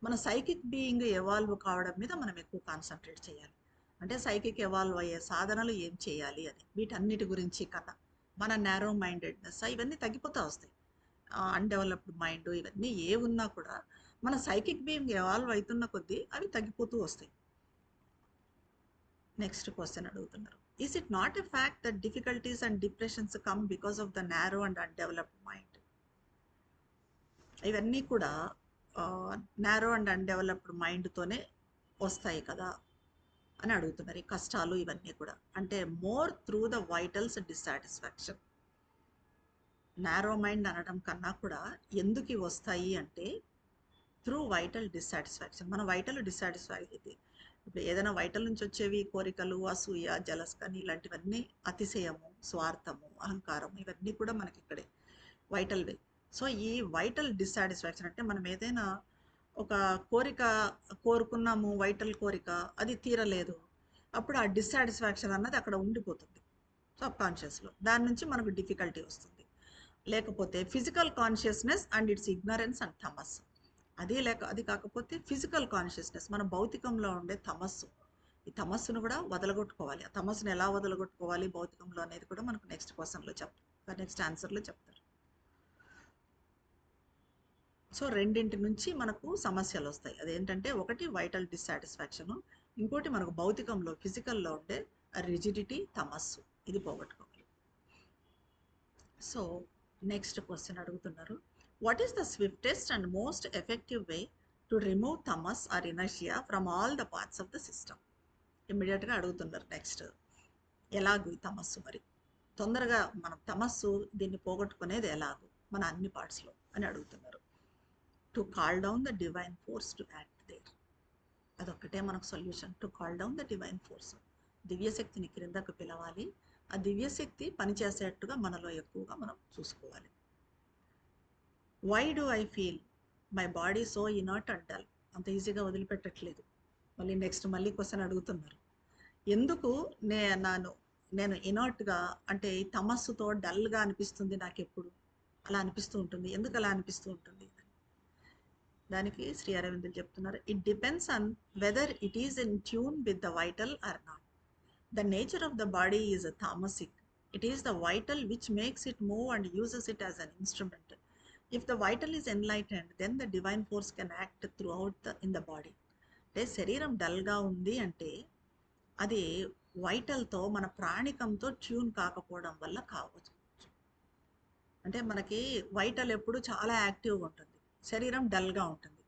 మన సైకిక్ బీయింగ్ ఎవాల్వ్ కావడం మీద మనం ఎక్కువ కాన్సన్ట్రేట్ చేయాలి. అంటే సైకిక్ ఎవాల్వ్ అయ్యే సాధనలు ఏం చేయాలి అని, వీటన్నిటి గురించి కన్నా మన నేరో మైండెడ్నెస్ ఇవన్నీ తగ్గిపోతూ వస్తాయి. అన్డెవలప్డ్ మైండ్ ఇవన్నీ ఏ ఉన్నా కూడా మన సైకిక్ బీయింగ్ ఎవాల్వ్ అవుతున్న కొద్దీ అవి తగ్గిపోతూ వస్తాయి. నెక్స్ట్ క్వశ్చన్ అడుగుతున్నారు. Is it not a fact that difficulties and depressions come because of the narrow and undeveloped mind? ఇవన్నీ కూడా నేరో అండ్ అన్డెవలప్డ్ మైండ్తోనే వస్తాయి కదా అని అడుగుతున్నారు. ఈ కష్టాలు ఇవన్నీ కూడా అంటే more through the vitals dissatisfaction. Narrow mind అనడం కన్నా కూడా ఎందుకు వస్తాయి అంటే త్రూ వైటల్ డిస్సాటిస్ఫాక్షన్. మన వైటల్ డిస్సాటిస్ఫై అయితే ఇప్పుడు ఏదైనా వైటల్ నుంచి వచ్చేవి కోరికలు, అసూయ, జలస్ కానీ ఇలాంటివన్నీ అతిశయము, స్వార్థము, అహంకారము ఇవన్నీ కూడా మనకి ఇక్కడే వైటల్వే. సో ఈ వైటల్ డిస్సాటిస్ఫాక్షన్ అంటే మనం ఏదైనా ఒక కోరిక కోరుకున్నాము, వైటల్ కోరిక, అది తీరలేదు, అప్పుడు ఆ డిస్సాటిస్ఫాక్షన్ అన్నది అక్కడ ఉండిపోతుంది సబ్కాన్షియస్లో. దాని నుంచి మనకు డిఫికల్టీ వస్తుంది. లేకపోతే physical consciousness and it's ignorance and Thomas. అది కాకపోతే ఫిజికల్ కాన్షియస్నెస్, మన భౌతికంలో ఉండే తమస్సు. ఈ తమస్సును కూడా వదలగొట్టుకోవాలి. ఆ తమస్సును ఎలా వదలగొట్టుకోవాలి భౌతికంలో అనేది కూడా మనకు నెక్స్ట్ క్వశ్చన్లో చెప్తారు, నెక్స్ట్ ఆన్సర్లో చెప్తారు. సో రెండింటి నుంచి మనకు సమస్యలు వస్తాయి. అదేంటంటే ఒకటి వైటల్ డిస్సాటిస్ఫాక్షను, ఇంకోటి మనకు భౌతికంలో ఫిజికల్లో ఉండే రిజిడిటీ, తమస్సు, ఇది పోగొట్టుకోవాలి. సో నెక్స్ట్ క్వశ్చన్ అడుగుతున్నారు. What is the swiftest and most effective way to remove tamas or inertia from all the parts of the system? ఇమ్మీడియట్గా అడుగుతున్నారు నెక్స్ట్. ఎలాగూ ఈ తమస్సు మరి తొందరగా మనం తమస్సు దీన్ని పోగొట్టుకునేది ఎలాగూ మన అన్ని పార్ట్స్లో అని అడుగుతున్నారు. To call down the divine force to act there. అదొక్కటే మనకు solution. To call down the divine force, దివ్యశక్తిని క్రిందకు పిలవాలి. ఆ దివ్యశక్తి పనిచేసేట్టుగా మనలో ఎక్కువగా మనం చూసుకోవాలి. Why do I feel my body so inert and dull? అంత ఈజీగా వదిలిపెట్టట్లేదు. మళ్ళీ క్వశ్చన్ అడుగుతున్నారు. ఎందుకు నేను ఇనర్ట్గా అంటే తమస్సుతో డల్గా అనిపిస్తుంది నాకు, ఎప్పుడు అలా అనిపిస్తూ ఉంటుంది, ఎందుకు అలా అనిపిస్తూ ఉంటుంది? దానికి శ్రీ అరవిందులు చెప్తున్నారు, it depends on whether it is in tune with the vital or not. The nature of the body is tamasic. It is the vital which makes it move and uses it as an instrument. If the vital is enlightened then the divine force can act throughout in the body. అంటే శరీరం డల్గా ఉంది అంటే అది వైటల్తో, మన ప్రాణికంతో tune కాకపోవడం వల్ల కావచ్చు. అంటే మనకి వైటల్ ఎప్పుడు చాలా యాక్టివ్గా ఉంటుంది, శరీరం డల్గా ఉంటుంది.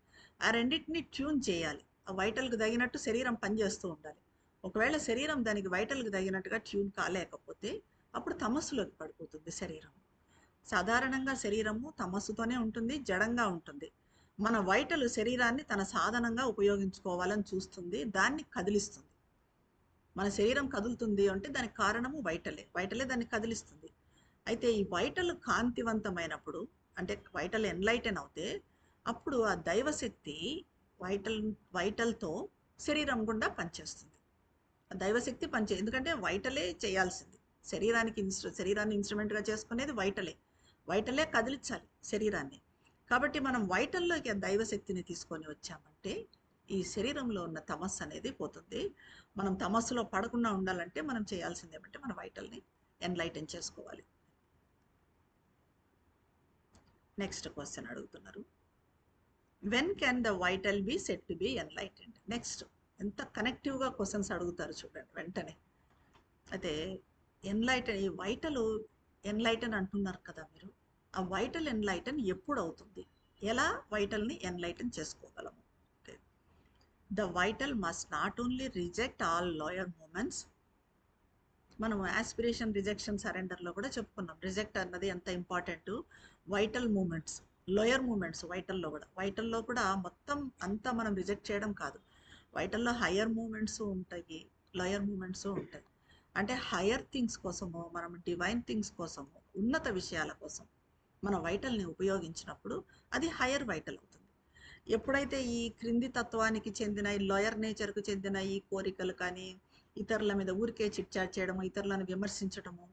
ఆ రెండింటిని ట్యూన్ చేయాలి. ఆ వైటల్కి తగినట్టు శరీరం పనిచేస్తూ ఉండాలి. ఒకవేళ శరీరం దానికి వైటల్కి తగినట్టుగా ట్యూన్ కాలేకపోతే అప్పుడు తమస్సులోకి పడిపోతుంది శరీరం. సాధారణంగా శరీరము తమస్సుతోనే ఉంటుంది, జడంగా ఉంటుంది. మన వైటలు శరీరాన్ని తన సాధనంగా ఉపయోగించుకోవాలని చూస్తుంది, దాన్ని కదిలిస్తుంది. మన శరీరం కదులుతుంది అంటే దానికి కారణము వైటలే. వైటలే దాన్ని కదిలిస్తుంది. అయితే ఈ వైటలు కాంతివంతమైనప్పుడు, అంటే వైటల్ ఎన్లైటన్ అవుతే, అప్పుడు ఆ దైవశక్తి వైటల్ వైటల్తో శరీరం గుండా పనిచేస్తుంది. ఆ దైవశక్తి ఎందుకంటే వైటలే చేయాల్సింది. శరీరాన్ని ఇన్స్ట్రుమెంట్గా చేసుకునేది వైటలే. వైటలే కదిలించాలి శరీరాన్ని. కాబట్టి మనం వైటల్లోకి ఆ దైవశక్తిని తీసుకొని వచ్చామంటే ఈ శరీరంలో ఉన్న తమస్సు అనేది పోతుంది. మనం తమస్సులో పడకుండా ఉండాలంటే మనం చేయాల్సింది ఏమంటే మన వైటల్ని ఎన్లైటన్ చేసుకోవాలి. నెక్స్ట్ క్వశ్చన్ అడుగుతున్నారు, when can the vital be set to be enlightened? Next ఎంత కనెక్టివ్గా క్వశ్చన్స్ అడుగుతారు చూడండి వెంటనే. అయితే ఈ వైటల్ ఎన్లైటన్ అంటున్నారు కదా మీరు, ఆ వైటల్ ఎన్లైటన్ ఎప్పుడు అవుతుంది? ఎలా వైటల్ని ఎన్లైటన్ చేసుకోగలము? The vital must not only reject all lower movements. మనం ఆస్పిరేషన్, రిజెక్షన్, సరెండర్లో కూడా చెప్పుకున్నాం. రిజెక్ట్ అన్నది ఎంత important. Vital movements, lower movements వైటల్లో కూడా మొత్తం అంతా మనం రిజెక్ట్ చేయడం కాదు. వైటల్లో హయ్యర్ మూమెంట్స్ ఉంటాయి, లోయర్ మూమెంట్స్ ఉంటాయి. అంటే హయ్యర్ థింగ్స్ కోసము, మనం డివైన్ థింగ్స్ కోసము, ఉన్నత విషయాల కోసం మన వైటల్ని ఉపయోగించినప్పుడు అది హయ్యర్ వైటల్ అవుతుంది. ఎప్పుడైతే ఈ క్రింది తత్వానికి చెందిన, ఈ లోయర్ నేచర్కు చెందిన ఈ కోరికలు కానీ, ఇతరుల మీద ఊరికే చిట్చాట్ చేయడము, ఇతరులను విమర్శించడము,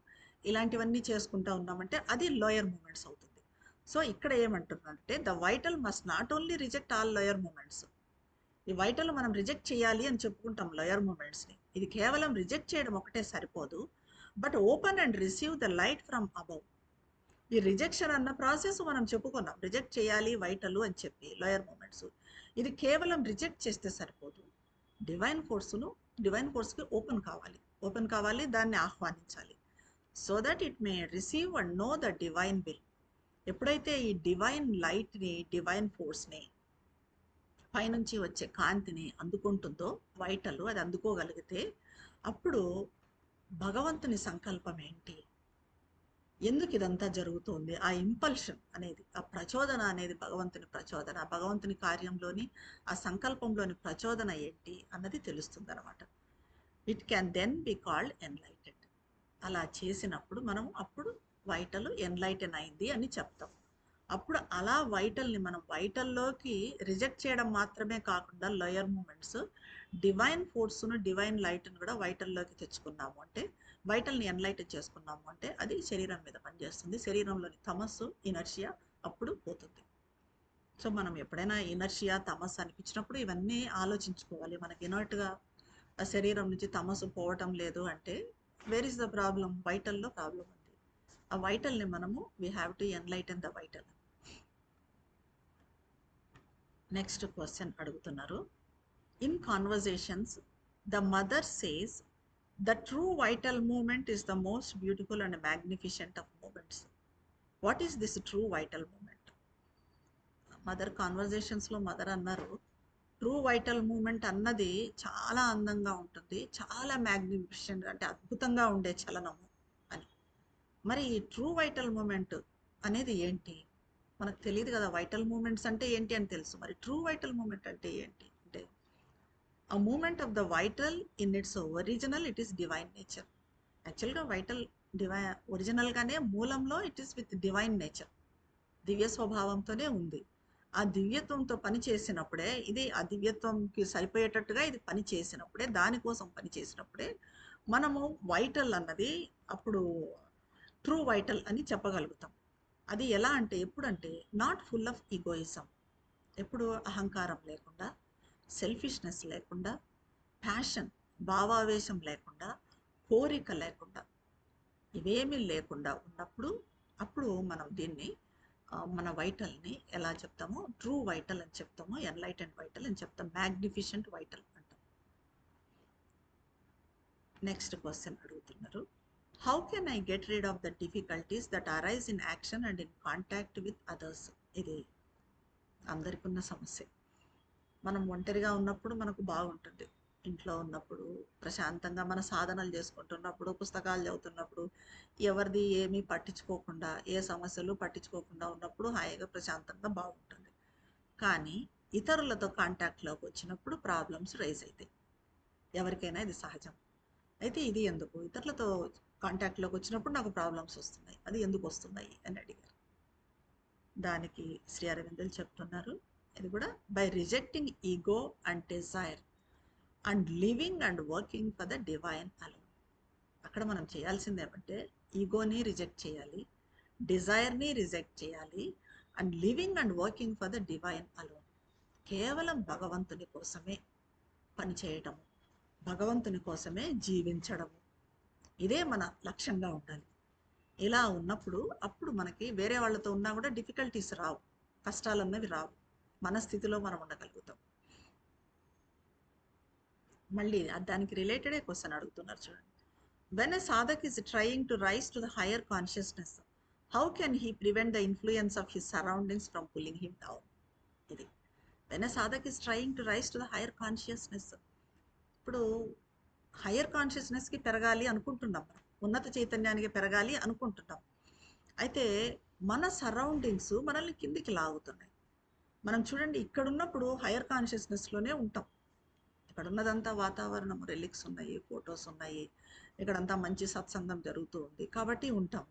ఇలాంటివన్నీ చేసుకుంటూ ఉన్నామంటే అది లోయర్ మూమెంట్స్ అవుతుంది. సో ఇక్కడ ఏమంటున్నారంటే the vital must not only reject all lower movements. ఈ వైటల్ మనం రిజెక్ట్ చేయాలి అని చెప్పుకుంటాం లోయర్ మూమెంట్స్ని. ఇది కేవలం రిజెక్ట్ చేయడం ఒకటే సరిపోదు, but open and receive the light from above. ఈ రిజెక్షన్ అన్న ప్రాసెస్ మనం చెప్పుకున్నాం, రిజెక్ట్ చేయాలి వైటలు అని చెప్పి లోయర్ మూమెంట్స్. ఇది కేవలం రిజెక్ట్ చేస్తే సరిపోదు, డివైన్ ఫోర్స్కి ఓపెన్ కావాలి, దాన్ని ఆహ్వానించాలి. So that it may receive and know the divine will. ఎప్పుడైతే ఈ డివైన్ లైట్ని, డివైన్ ఫోర్స్ని, పైనుంచి వచ్చే కాంతిని అందుకుంటుందో వైటల్, అది అందుకోగలిగితే అప్పుడు భగవంతుని సంకల్పం ఏంటి, ఎందుకు ఇదంతా జరుగుతుంది, ఆ ఇంపల్షన్ అనేది, ఆ ప్రచోదన అనేది భగవంతుని ప్రచోదన, భగవంతుని కార్యంలోని ఆ సంకల్పంలోని ప్రచోదన ఏంటి అన్నది తెలుస్తుంది అనమాట. It can then be called enlightened. అలా చేసినప్పుడు మనం అప్పుడు వైటల్ ఎన్లైటెన్ అయింది అని చెప్తాం. అప్పుడు అలా వైటల్ని మనం వైటల్లోకి రిజెక్ట్ చేయడం మాత్రమే కాకుండా లోయర్ మూమెంట్స్, డివైన్ ఫోర్స్ను, డివైన్ లైట్ను కూడా వైటల్లోకి తెచ్చుకున్నాము అంటే, వైటల్ని ఎన్లైటెన్ చేసుకున్నాము అంటే అది శరీరం మీద పనిచేస్తుంది. శరీరంలోని తమస్సు, ఇనర్షియా అప్పుడు పోతుంది. సో మనం ఎప్పుడైనా ఇనర్షియా, తమస్సు అనిపించినప్పుడు ఇవన్నీ ఆలోచించుకోవాలి. మనకి ఇనర్ట్గా ఆ శరీరం నుంచి తమస్సు పోవటం లేదు అంటే వేర్ ఇస్ ద ప్రాబ్లం? వైటల్లో ప్రాబ్లం ఉంది. ఆ వైటల్ని మనము we have to enlighten the vital. Next question అడుగుతున్నారు, in conversations the mother says the true vital movement is the most beautiful and magnificent of movements. What is this true vital movement? Mother కాన్వర్జేషన్స్లో mother అన్నారు, true vital movement అన్నది చాలా అందంగా ఉంటుంది, చాలా magnificent అంటే అద్భుతంగా ఉండే చలనము అని. మరి ఈ ట్రూ వైటల్ మూమెంట్ అనేది ఏంటి? మనకు తెలియదు కదా. వైటల్ మూమెంట్స్ అంటే ఏంటి అని తెలుసు, మరి ట్రూ వైటల్ మూమెంట్ అంటే ఏంటి అంటే, ఆ movement of the vital in its original it is divine nature. యాక్చువల్గా వైటల్ ఒరిజినల్గానే మూలంలో it is with divine nature, దివ్య స్వభావంతోనే ఉంది. ఆ దివ్యత్వంతో పని చేసినప్పుడే, ఇది ఆ దివ్యత్వంకి సరిపోయేటట్టుగా ఇది పని చేసినప్పుడే, దానికోసం పని చేసినప్పుడే మనము వైటల్ అన్నది అప్పుడు ట్రూ వైటల్ అని చెప్పగలుగుతాం. అది ఎలా అంటే, ఎప్పుడంటే నాట్ ఫుల్ ఆఫ్ ఈగోయిజం, ఎప్పుడు అహంకారం లేకుండా, సెల్ఫిష్నెస్ లేకుండా, ప్యాషన్ భావావేశం లేకుండా, కోరిక లేకుండా, ఇవేమీ లేకుండా ఉన్నప్పుడు అప్పుడు మనం దీన్ని మన వైటల్ని ఎలా చెప్తామో ట్రూ వైటల్ అని చెప్తాము, ఎన్లైటెండ్ వైటల్ అని చెప్తాం, మ్యాగ్నిఫిషెంట్ వైటల్ అంటాం. నెక్స్ట్ క్వశ్చన్ అడుగుతున్నారు, how can I get rid of the difficulties that arise in action and in contact with others? ఇది అందరికీ ఉన్న సమస్య. మనం ఒంటరిగా ఉన్నప్పుడు మనకు బాగుంటుంది, ఇంట్లో ఉన్నప్పుడు, ప్రశాంతంగా మన సాధనలు చేసుకుంటున్నప్పుడు, పుస్తకాలు చదువుతున్నప్పుడు, ఎవరిది ఏమీ పట్టించుకోకుండా, ఏ సమస్యలు పట్టించుకోకుండా ఉన్నప్పుడు హాయిగా ప్రశాంతంగా బాగుంటుంది. కానీ ఇతరులతో కాంటాక్ట్‌లోకి వచ్చినప్పుడు ప్రాబ్లమ్స్ రైజ్ అయితాయి. ఎవరికైనా ఇది సహజం. అయితే ఇది ఎందుకు? ఇతరులతో కాంటాక్ట్‌లోకి వచ్చినప్పుడు నాకు ప్రాబ్లమ్స్ వస్తున్నాయి. అది ఎందుకు వస్తున్నాయి అని అడిగారు. దానికి శ్రీ అరవిందులు చెప్తున్నారు. ఇది కూడా by rejecting ego and desire and living and working for the divine alone. అక్కడ మనం చేయాల్సింది ఏమంటే ఈగోని రిజెక్ట్ చేయాలి, డిజైర్ని రిజెక్ట్ చేయాలి, and living and working for the divine alone. కేవలం భగవంతుని కోసమే పనిచేయటము, భగవంతుని కోసమే జీవించడము, ఇదే మన లక్ష్యంగా ఉండాలి. ఇలా ఉన్నప్పుడు అప్పుడు మనకి వేరే వాళ్ళతో ఉన్నా కూడా డిఫికల్టీస్ రావు, కష్టాలు అన్నవి రావు. మన స్థితిలో మనం ఉండగలుగుతాం. మళ్ళీ దానికి రిలేటెడే క్వశ్చన్ అడుగుతున్నారు చూడండి. When a sadhak is trying to rise to the higher consciousness, how can he prevent the influence of his surroundings from pulling him down? ఇది when a sadhak is trying to rise to the higher consciousness. ఇప్పుడు higher కాన్షియస్నెస్కి పెరగాలి అనుకుంటున్నాం, మనం ఉన్నత చైతన్యానికి పెరగాలి అనుకుంటున్నాం. అయితే మన సరౌండింగ్స్ మనల్ని కిందికి లాగుతున్నాయి. మనం చూడండి, ఇక్కడ ఉన్నప్పుడు హయ్యర్ కాన్షియస్నెస్లోనే ఉంటాం. ఇక్కడ ఉన్నదంతా వాతావరణం, రిలిక్స్ ఉన్నాయి, ఫొటోస్ ఉన్నాయి, ఇక్కడంతా మంచి సత్సంగం జరుగుతూ ఉంది కాబట్టి ఉంటాం.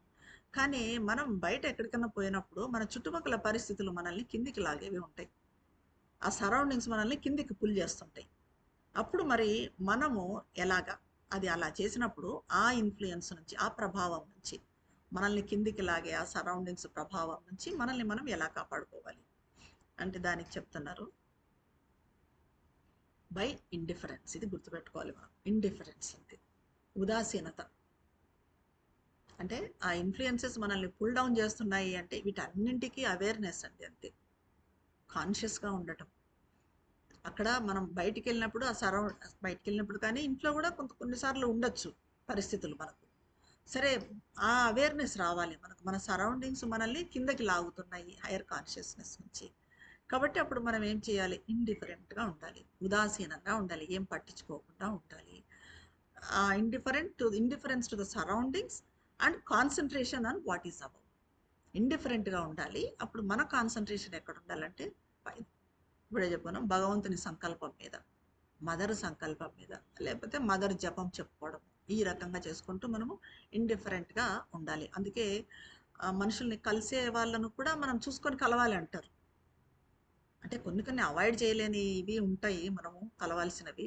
కానీ మనం బయట ఎక్కడికన్నా పోయినప్పుడు మన చుట్టుపక్కల పరిస్థితులు మనల్ని కిందికి లాగేవి ఉంటాయి. ఆ సరౌండింగ్స్ మనల్ని కిందికి పుల్ చేస్తుంటాయి. అప్పుడు మరి మనము ఎలాగా, అది అలా చేసినప్పుడు ఆ ఇన్ఫ్లుయెన్స్ నుంచి, ఆ ప్రభావం నుంచి, మనల్ని కిందికి లాగే ఆ సరౌండింగ్స్ ప్రభావం నుంచి మనల్ని మనం ఎలా కాపాడుకోవాలి అంటే దానికి చెప్తున్నారు బై ఇండిఫరెన్స్. ఇది గుర్తుపెట్టుకోవాలి మనం. ఇండిఫరెన్స్ అంటే ఉదాసీనత. అంటే ఆ ఇన్ఫ్లుయెన్సెస్ మనల్ని పుల్ డౌన్ చేస్తున్నాయి అంటే వీటన్నింటికి అవేర్నెస్ అండి, అంతే. కాన్షియస్గా ఉండటం. అక్కడ మనం బయటికి వెళ్ళినప్పుడు బయటికి వెళ్ళినప్పుడు కానీ ఇంట్లో కూడా కొన్నిసార్లు ఉండొచ్చు పరిస్థితులు మనకు. సరే, ఆ అవేర్నెస్ రావాలి మనకు. మన సరౌండింగ్స్ మనల్ని కిందకి లాగుతున్నాయి హైయర్ కాన్షియస్నెస్ నుంచి. కాబట్టి అప్పుడు మనం ఏం చేయాలి? ఇండిఫరెంట్గా ఉండాలి, ఉదాసీనంగా ఉండాలి, ఏం పట్టించుకోకుండా ఉండాలి. Indifference to the surroundings and concentration on what is about. ఇండిఫరెంట్గా ఉండాలి. అప్పుడు మన కాన్సన్ట్రేషన్ ఎక్కడ ఉండాలంటే పైన. ఇప్పుడే చెప్పుకున్నాం, భగవంతుని సంకల్పం మీద, మదర్ సంకల్పం మీద, లేకపోతే మదర్ జపం చెప్పుకోవడం, ఈ రకంగా చేసుకుంటూ మనము ఇండిఫరెంట్గా ఉండాలి. అందుకే మనుషుల్ని కలిసే వాళ్ళను కూడా మనం చూసుకొని కలవాలి అంటారు. అంటే కొన్ని అవాయిడ్ చేయలేనివి ఉంటాయి మనము కలవాల్సినవి,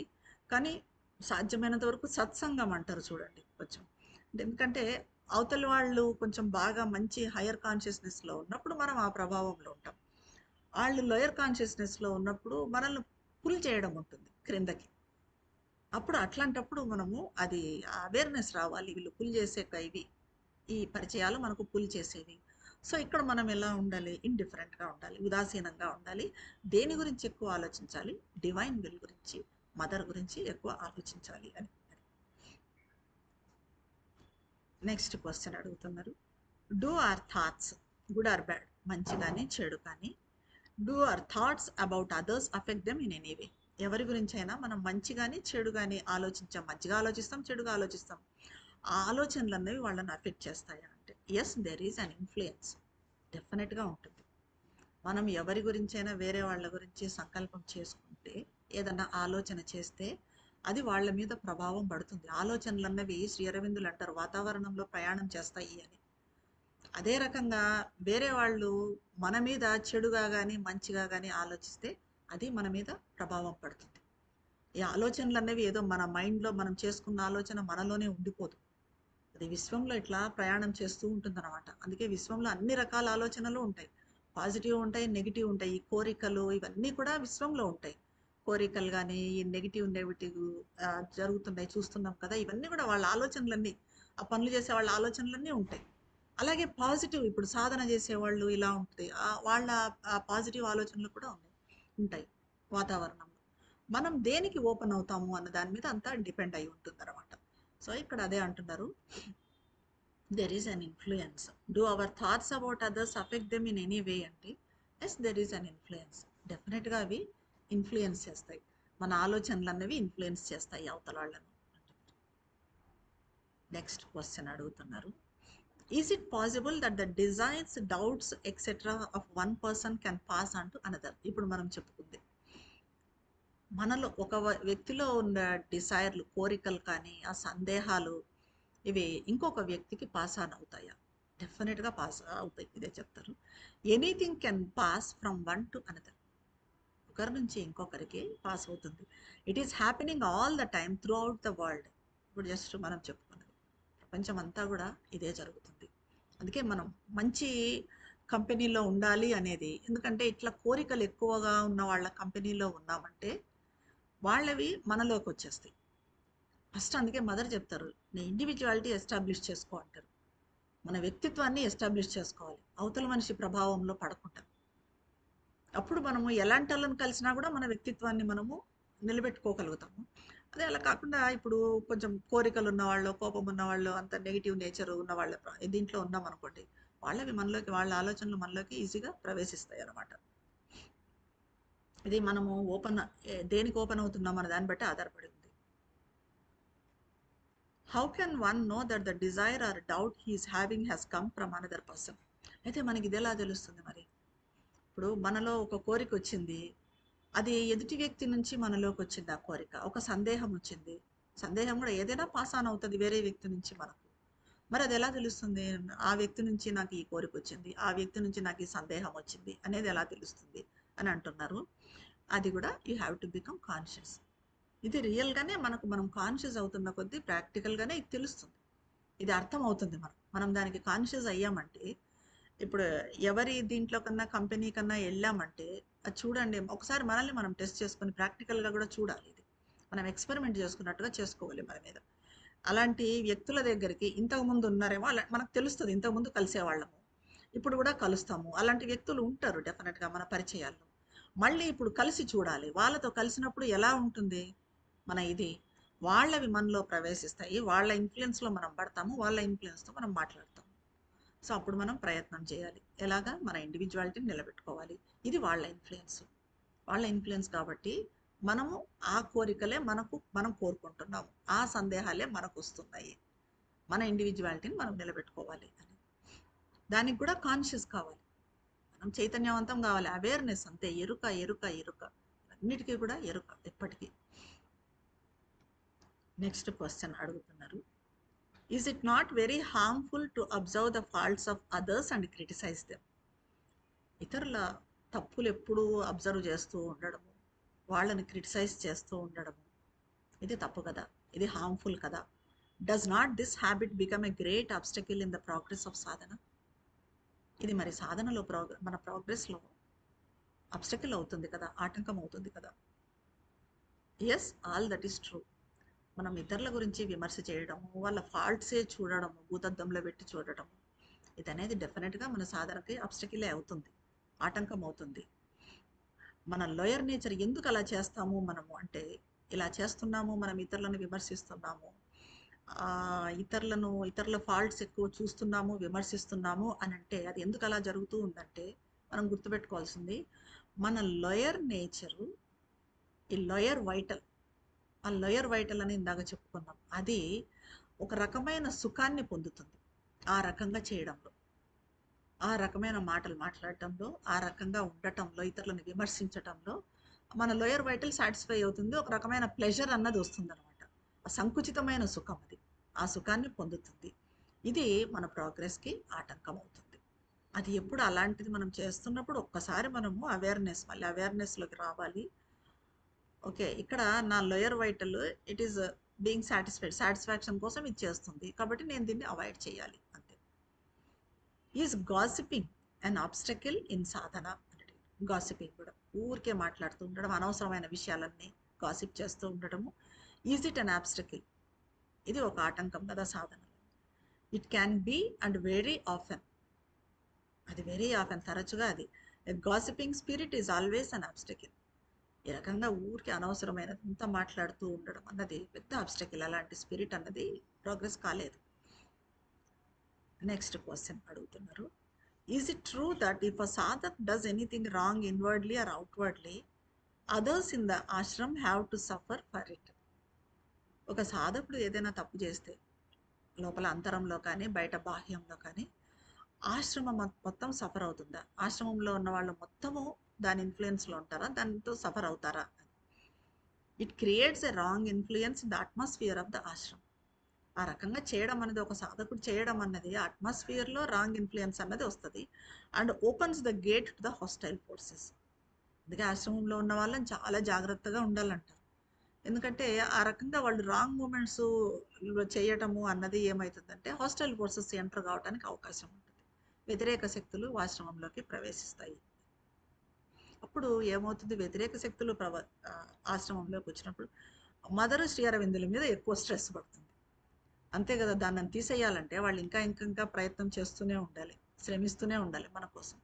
కానీ సాధ్యమైనంత వరకు సత్సంగం అంటారు చూడండి కొంచెం. ఎందుకంటే అవతలి వాళ్ళు కొంచెం బాగా మంచి హయ్యర్ కాన్షియస్నెస్లో ఉన్నప్పుడు మనం ఆ ప్రభావంలో ఉంటాం. వాళ్ళు లోయర్ కాన్షియస్నెస్లో ఉన్నప్పుడు మనల్ని పుల్ చేయడం ఉంటుంది క్రిందకి. అప్పుడు అట్లాంటప్పుడు మనము అది అవేర్నెస్ రావాలి, వీళ్ళు పుల్ చేసే ఇవి, ఈ పరిచయాలు మనకు పుల్ చేసేవి. సో ఇక్కడ మనం ఎలా ఉండాలి? ఇండిఫరెంట్గా ఉండాలి, ఉదాసీనంగా ఉండాలి. దేని గురించి ఎక్కువ ఆలోచించాలి? డివైన్ విల్ గురించి, మదర్ గురించి ఎక్కువ ఆలోచించాలి అని. నెక్స్ట్ క్వశ్చన్ అడుగుతున్నారు. Do or thoughts, good or bad, మంచి కానీ చెడు కానీ, do or thoughts about others affect them in any వే? ఎవరి గురించి అయినా మనం మంచి కానీ చెడు కానీ ఆలోచించాం, మంచిగా ఆలోచిస్తాం, చెడుగా ఆలోచిస్తాం, ఆ ఆలోచనలు అనేవి వాళ్ళని అఫెక్ట్ చేస్తాయా అంటే yes, there is an influence. డెఫినెట్గా ఉంటుంది. మనం ఎవరి గురించైనా వేరే వాళ్ళ గురించి సంకల్పం చేసుకుంటే, ఏదన్నా ఆలోచన చేస్తే అది వాళ్ళ మీద ప్రభావం పడుతుంది. ఆలోచనలు అన్నవి శ్రీ అరవిందులు అంటారు వాతావరణంలో ప్రయాణం చేస్తాయి అని. అదే రకంగా వేరే వాళ్ళు మన మీద చెడుగా కానీ మంచిగా కానీ ఆలోచిస్తే అది మన మీద ప్రభావం పడుతుంది. ఈ ఆలోచనలు అనేవి ఏదో మన మైండ్లో మనం చేసుకున్న ఆలోచన మనలోనే ఉండిపోదు, అది విశ్వంలో ఇట్లా ప్రయాణం చేస్తూ ఉంటుందన్నమాట. అందుకే విశ్వంలో అన్ని రకాల ఆలోచనలు ఉంటాయి, పాజిటివ్ ఉంటాయి, నెగిటివ్ ఉంటాయి. ఈ కోరికలు ఇవన్నీ కూడా విశ్వంలో ఉంటాయి. కోరికలు కానీ ఈ నెగిటివ్ జరుగుతున్నాయి చూస్తున్నాం కదా, ఇవన్నీ కూడా వాళ్ళ ఆలోచనలన్నీ, ఆ పనులు చేసే వాళ్ళ ఆలోచనలన్నీ ఉంటాయి. అలాగే పాజిటివ్, ఇప్పుడు సాధన చేసేవాళ్ళు ఇలా ఉంటుంది, వాళ్ళ పాజిటివ్ ఆలోచనలు కూడా ఉంటాయి వాతావరణంలో. మనం దేనికి ఓపెన్ అవుతాము అన్న దాని మీద అంతా డిపెండ్ అయి ఉంటుంది అనమాట. సో ఇక్కడ అదే అంటున్నారు, there is an influence. Do our thoughts about others affect them in any way అంటే yes, there is an influence. డెఫినెట్గా అవి ఇన్ఫ్లుయెన్స్ చేస్తాయి. మన ఆలోచనలు అన్నవి ఇన్ఫ్లుయెన్స్ చేస్తాయి అవతల వాళ్ళను. నెక్స్ట్ క్వశ్చన్ అడుగుతున్నారు. Is it possible that the designs, doubts etcetera of one person can pass on to another? ఇప్పుడు మనం చెప్పుకుంది మనలో ఒక వ్యక్తిలో ఉన్న డిజైర్లు, కోరికలు కానీ ఆ సందేహాలు ఇవి ఇంకొక వ్యక్తికి పాస్ ఆన్ అవుతాయా? డెఫినెట్గా పాస్ అవుతాయి. ఇదే చెప్తారు. Anything can pass from one to another. ఒకరి నుంచి ఇంకొకరికి పాస్ అవుతుంది. It is happening all the time through out the world. ఇప్పుడు జస్ట్ మనం చెప్పుకున్నది ప్రపంచం అంతా కూడా ఇదే జరుగుతుంది. అందుకే మనం మంచి కంపెనీలో ఉండాలి అనేది. ఎందుకంటే ఇట్లా కోరికలు ఎక్కువగా ఉన్న వాళ్ళ కంపెనీలో ఉన్నామంటే వాళ్ళవి మనలోకి వచ్చేస్తాయి. ఫస్ట్ అందుకే మదర్ చెప్తారు, నీ ఇండివిజువాలిటీ ఎస్టాబ్లిష్ చేసుకో అంటారు. మన వ్యక్తిత్వాన్ని ఎస్టాబ్లిష్ చేసుకోవాలి, అవతల మనిషి ప్రభావంలో పడకుండా. అప్పుడు మనము ఎలాంటి వాళ్ళని కలిసినా కూడా మన వ్యక్తిత్వాన్ని మనము నిలబెట్టుకోగలుగుతాము. అదే అలా కాకుండా ఇప్పుడు కొంచెం కోరికలు ఉన్నవాళ్ళు, కోపం ఉన్నవాళ్ళు, అంత నెగిటివ్ నేచర్ ఉన్న వాళ్ళ దీంట్లో ఉన్నాం అనుకోండి, వాళ్ళవి మనలోకి, వాళ్ళ ఆలోచనలు మనలోకి ఈజీగా ప్రవేశిస్తాయి అన్నమాట. ఇది మనము దేనికి ఓపెన్ అవుతున్నాం అన్న దాన్ని బట్టి ఆధారపడి ఉంది. How can one know that the desire are doubt he's having has come from another person? అయితే మనకి ఇది ఎలా తెలుస్తుంది మరి? ఇప్పుడు మనలో ఒక కోరిక వచ్చింది, అది ఎదుటి వ్యక్తి నుంచి మనలోకి వచ్చింది. ఆ కోరిక, ఒక సందేహం వచ్చింది, సందేహం కూడా ఏదైనా పాస్ ఆన్ అవుతుంది వేరే వ్యక్తి నుంచి మనకు. మరి అది ఎలా తెలుస్తుంది? ఆ వ్యక్తి నుంచి నాకు ఈ కోరిక వచ్చింది, ఆ వ్యక్తి నుంచి నాకు ఈ సందేహం వచ్చింది అనేది ఎలా తెలుస్తుంది అని అంటున్నారు. అది కూడా you have to become conscious. ఇది రియల్గానే మనం కాన్షియస్ అవుతున్న కొద్దీ ప్రాక్టికల్గానే ఇది తెలుస్తుంది, ఇది అర్థం అవుతుంది. మనం దానికి కాన్షియస్ అయ్యామంటే, ఇప్పుడు ఎవరి దీంట్లో కన్నా కంపెనీ కన్నా వెళ్ళామంటే అది చూడండి, ఒకసారి మనల్ని మనం టెస్ట్ చేసుకొని ప్రాక్టికల్గా కూడా చూడాలి. ఇది మనం ఎక్స్పెరిమెంట్ చేసుకున్నట్టుగా చేసుకోవాలి మన మీద. అలాంటి వ్యక్తుల దగ్గరికి ఇంతకుముందు ఉన్నారేమో, అలా మనకు తెలుస్తుంది. ఇంతకుముందు కలిసేవాళ్ళము, ఇప్పుడు కూడా కలుస్తాము. అలాంటి వ్యక్తులు ఉంటారు డెఫినెట్గా మన పరిచయాల్లో. మళ్ళీ ఇప్పుడు కలిసి చూడాలి, వాళ్ళతో కలిసినప్పుడు ఎలా ఉంటుంది మన ఇది. వాళ్ళవి మనలో ప్రవేశిస్తాయి, వాళ్ళ ఇన్ఫ్లుయెన్స్లో మనం పడతాము, వాళ్ళ ఇన్ఫ్లుయెన్స్తో మనం మాట్లాడతాము. సో అప్పుడు మనం ప్రయత్నం చేయాలి, ఎలాగా మన ఇండివిజువాలిటీని నిలబెట్టుకోవాలి. ఇది వాళ్ళ ఇన్ఫ్లుయెన్స్ కాబట్టి మనము ఆ కోరికలే మనం కోరుకుంటున్నాము, ఆ సందేహాలే మనకు వస్తున్నాయి. మన ఇండివిజువాలిటీని మనం నిలబెట్టుకోవాలి అని, దానికి కూడా కాన్షియస్ కావాలి, మనం చైతన్యవంతం కావాలి. అవేర్నెస్ అంతే, ఎరుక ఎరుక ఎరుక, అన్నిటికీ కూడా ఎరుక ఎప్పటికీ. నెక్స్ట్ క్వశ్చన్ అడుగుతున్నారు. Is it not very harmful to observe the faults of others and criticise them? ఇతరుల తప్పులు ఎప్పుడూ అబ్జర్వ్ చేస్తూ ఉండడము, వాళ్ళని క్రిటిసైజ్ చేస్తూ ఉండడము, ఇది తప్పు కదా, ఇది హార్మ్ఫుల్ కదా. Does not this habit become a great obstacle in the progress of sadhana? ఇది మరి సాధనలో మన ప్రోగ్రెస్లో అబ్స్టకిల్ అవుతుంది కదా, ఆటంకం అవుతుంది కదా. Yes, all that is true. మనం ఇతరుల గురించి విమర్శ చేయడము, వాళ్ళ ఫాల్ట్సే చూడడము, భూతద్దంలో పెట్టి చూడడము, ఇది అనేది డెఫినెట్గా మన సాధనకి అబ్స్టకిలే అవుతుంది, ఆటంకం అవుతుంది. మన లోయర్ నేచర్ ఎందుకు అలా చేస్తాము మనము అంటే, ఇలా చేస్తున్నాము, మనం ఇతరులను విమర్శిస్తున్నాము, ఇతరుల ఫాల్ట్స్ ఎక్కువ చూస్తున్నాము, విమర్శిస్తున్నాము అని అంటే, అది ఎందుకు అలా జరుగుతూ ఉందంటే, మనం గుర్తుపెట్టుకోవాల్సింది మన లోయర్ నేచరు, ఈ లోయర్ వైటల్, ఆ లోయర్ వైటల్ అని ఇందాక చెప్పుకున్నాం, అది ఒక రకమైన సుఖాన్ని పొందుతుంది ఆ రకంగా చేయడంలో, ఆ రకమైన మాటలు మాట్లాడటంలో, ఆ రకంగా ఉండటంలో, ఇతరులను విమర్శించటంలో మన లోయర్ వైటల్ సాటిస్ఫై అవుతుంది, ఒక రకమైన ప్లెజర్ అన్నది వస్తుంది అనమాట. ఆ సంకుచితమైన సుఖం అది, ఆ సుఖాన్ని పొందుతుంది. ఇది మన ప్రోగ్రెస్కి ఆటంకం అవుతుంది. అది ఎప్పుడు అలాంటిది మనం చేస్తున్నప్పుడు ఒక్కసారి మనము మళ్ళీ అవేర్నెస్లోకి రావాలి. ఓకే, ఇక్కడ నా lower vital it is being satisfaction కోసం ఇది చేస్తుంది, కాబట్టి నేను దీన్ని అవాయిడ్ చేయాలి అంతే. Is gossiping and obstacle in Sadhana? Gossiping కూడా ఊరికే మాట్లాడుతూ ఉండడం, అనవసరమైన విషయాలన్నీ గాసిప్ చేస్తూ ఉండడము, ఈజ్ ఇట్ అన్ ఆబ్స్టకిల్? ఇది ఒక ఆటంకం కదా సాధనలో. It can be and very often, అది వెరీ ఆఫెన్, తరచుగా అది. Gossiping spirit is always an obstacle. ఈ రకంగా ఊరికి అనవసరమైనంత మాట్లాడుతూ ఉండడం అన్నది పెద్ద ఆబ్స్టకిల్. అలాంటి స్పిరిట్ అన్నది ప్రోగ్రెస్ కాలేదు. నెక్స్ట్ క్వశ్చన్ అడుగుతున్నారు. Is it true that if a sadhak does anything wrong inwardly or outwardly, others in the ashram have to suffer for it. ఒక సాధకుడు ఏదైనా తప్పు చేస్తే లోపల అంతరంలో కానీ బయట బాహ్యంలో కానీ ఆశ్రమం మొత్తం సఫర్ అవుతుందా, ఆశ్రమంలో ఉన్న వాళ్ళు మొత్తము దాని ఇన్ఫ్లుయెన్స్లో ఉంటారా, దానితో సఫర్ అవుతారా? It creates a wrong influence in the atmosphere of the Ashram. ఆ రకంగా చేయడం అనేది, ఒక సాధకుడు చేయడం అన్నది అట్మాస్ఫియర్లో రాంగ్ ఇన్ఫ్లుయెన్స్ అన్నది వస్తుంది and opens the gate to the hostile forces. అందుకే ఆశ్రమంలో ఉన్న వాళ్ళని చాలా జాగ్రత్తగా ఉండాలంటారు. ఎందుకంటే ఆ రకంగా వాళ్ళు రాంగ్ మూమెంట్స్ చేయటము అన్నది ఏమవుతుందంటే హాస్టైల్ ఫోర్సెస్ ఎంటర్ కావడానికి అవకాశం ఉంటుంది. వ్యతిరేక శక్తులు ఆశ్రమంలోకి ప్రవేశిస్తాయి. అప్పుడు ఏమవుతుంది, వ్యతిరేక శక్తులు ఆశ్రమంలోకి వచ్చినప్పుడు మదర్ శ్రీ అరవిందుల మీద ఎక్కువ స్ట్రెస్ పడుతుంది. అంతే కదా, దాన్ని తీసేయాలంటే వాళ్ళు ఇంకా ఇంకా ప్రయత్నం చేస్తూనే ఉండాలి, శ్రమిస్తూనే ఉండాలి మన కోసం.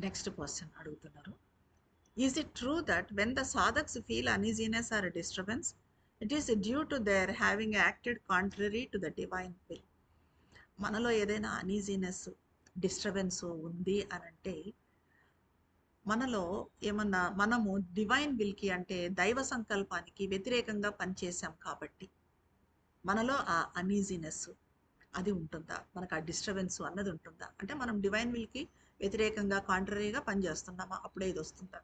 నెక్స్ట్ క్వశ్చన్ అడుగుతున్నారు, is it true that when the sadhaks feel uneasiness or disturbance it is due to their having acted contrary to the divine will? మనలో ఏదైనా అనీజీనెస్ డిస్టర్బెన్స్ ఉంది అని అంటే మనలో ఏమన్నా మనము డివైన్ విల్కి అంటే దైవ సంకల్పానికి వ్యతిరేకంగా పనిచేసాం కాబట్టి మనలో ఆ అనీజీనెస్ అది ఉంటుందా, మనకు ఆ డిస్టర్బెన్స్ అన్నది ఉంటుందా, అంటే మనం డివైన్ విల్కి వ్యతిరేకంగా కాంట్రరీగా పనిచేస్తున్నామా, అప్పుడే ఇది వస్తుందా?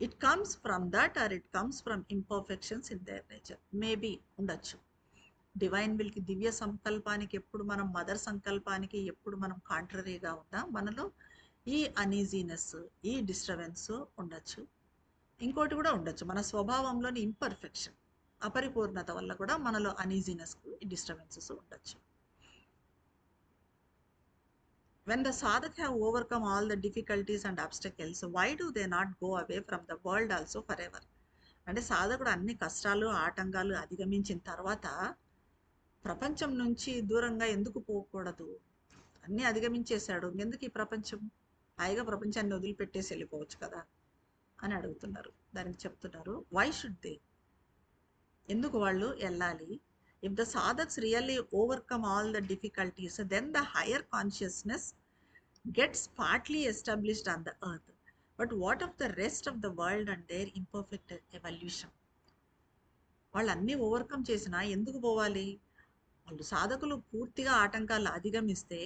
It comes from that or it comes from imperfections in their nature. Maybe ఉండొచ్చు. డివైన్ విల్కి, దివ్య సంకల్పానికి ఎప్పుడు మనం, మదర్ సంకల్పానికి ఎప్పుడు మనం కాంట్రరీగా ఉందా, మనలో ఈ అనీజీనెస్, ఈ డిస్టర్బెన్స్ ఉండొచ్చు. ఇంకోటి కూడా ఉండొచ్చు, మన స్వభావంలోని ఇంపర్ఫెక్షన్, అపరిపూర్ణత వల్ల కూడా మనలో అనీజీనెస్, డిస్టర్బెన్సెస్ ఉండొచ్చు. When the sadhak have overcome all the difficulties and obstacles, why do they not go away from the world also forever? అంటే సాధకుడు అన్ని కష్టాలు ఆటంకాలు అధిగమించిన తర్వాత ప్రపంచం నుంచి దూరంగా ఎందుకు పోకూడదు? అన్నీ అధిగమించేశాడు, ఎందుకు ఈ ప్రపంచం, హాయిగా ప్రపంచాన్ని వదిలిపెట్టేసి వెళ్ళిపోవచ్చు కదా అని అడుగుతున్నారు. దానికి చెప్తున్నారు, వై షుడ్ దే, ఎందుకు వాళ్ళు వెళ్ళాలి? If the sadhaks really overcome all the difficulties then the higher consciousness gets partly established on the earth. But what of the rest of the world and their imperfect evolution? వాళ్ళు అన్నీ overcome చేసినా ఎందుకు పోవాలి? వాళ్ళు సాధకులు పూర్తిగా ఆటంకాలు అధిగమిస్తే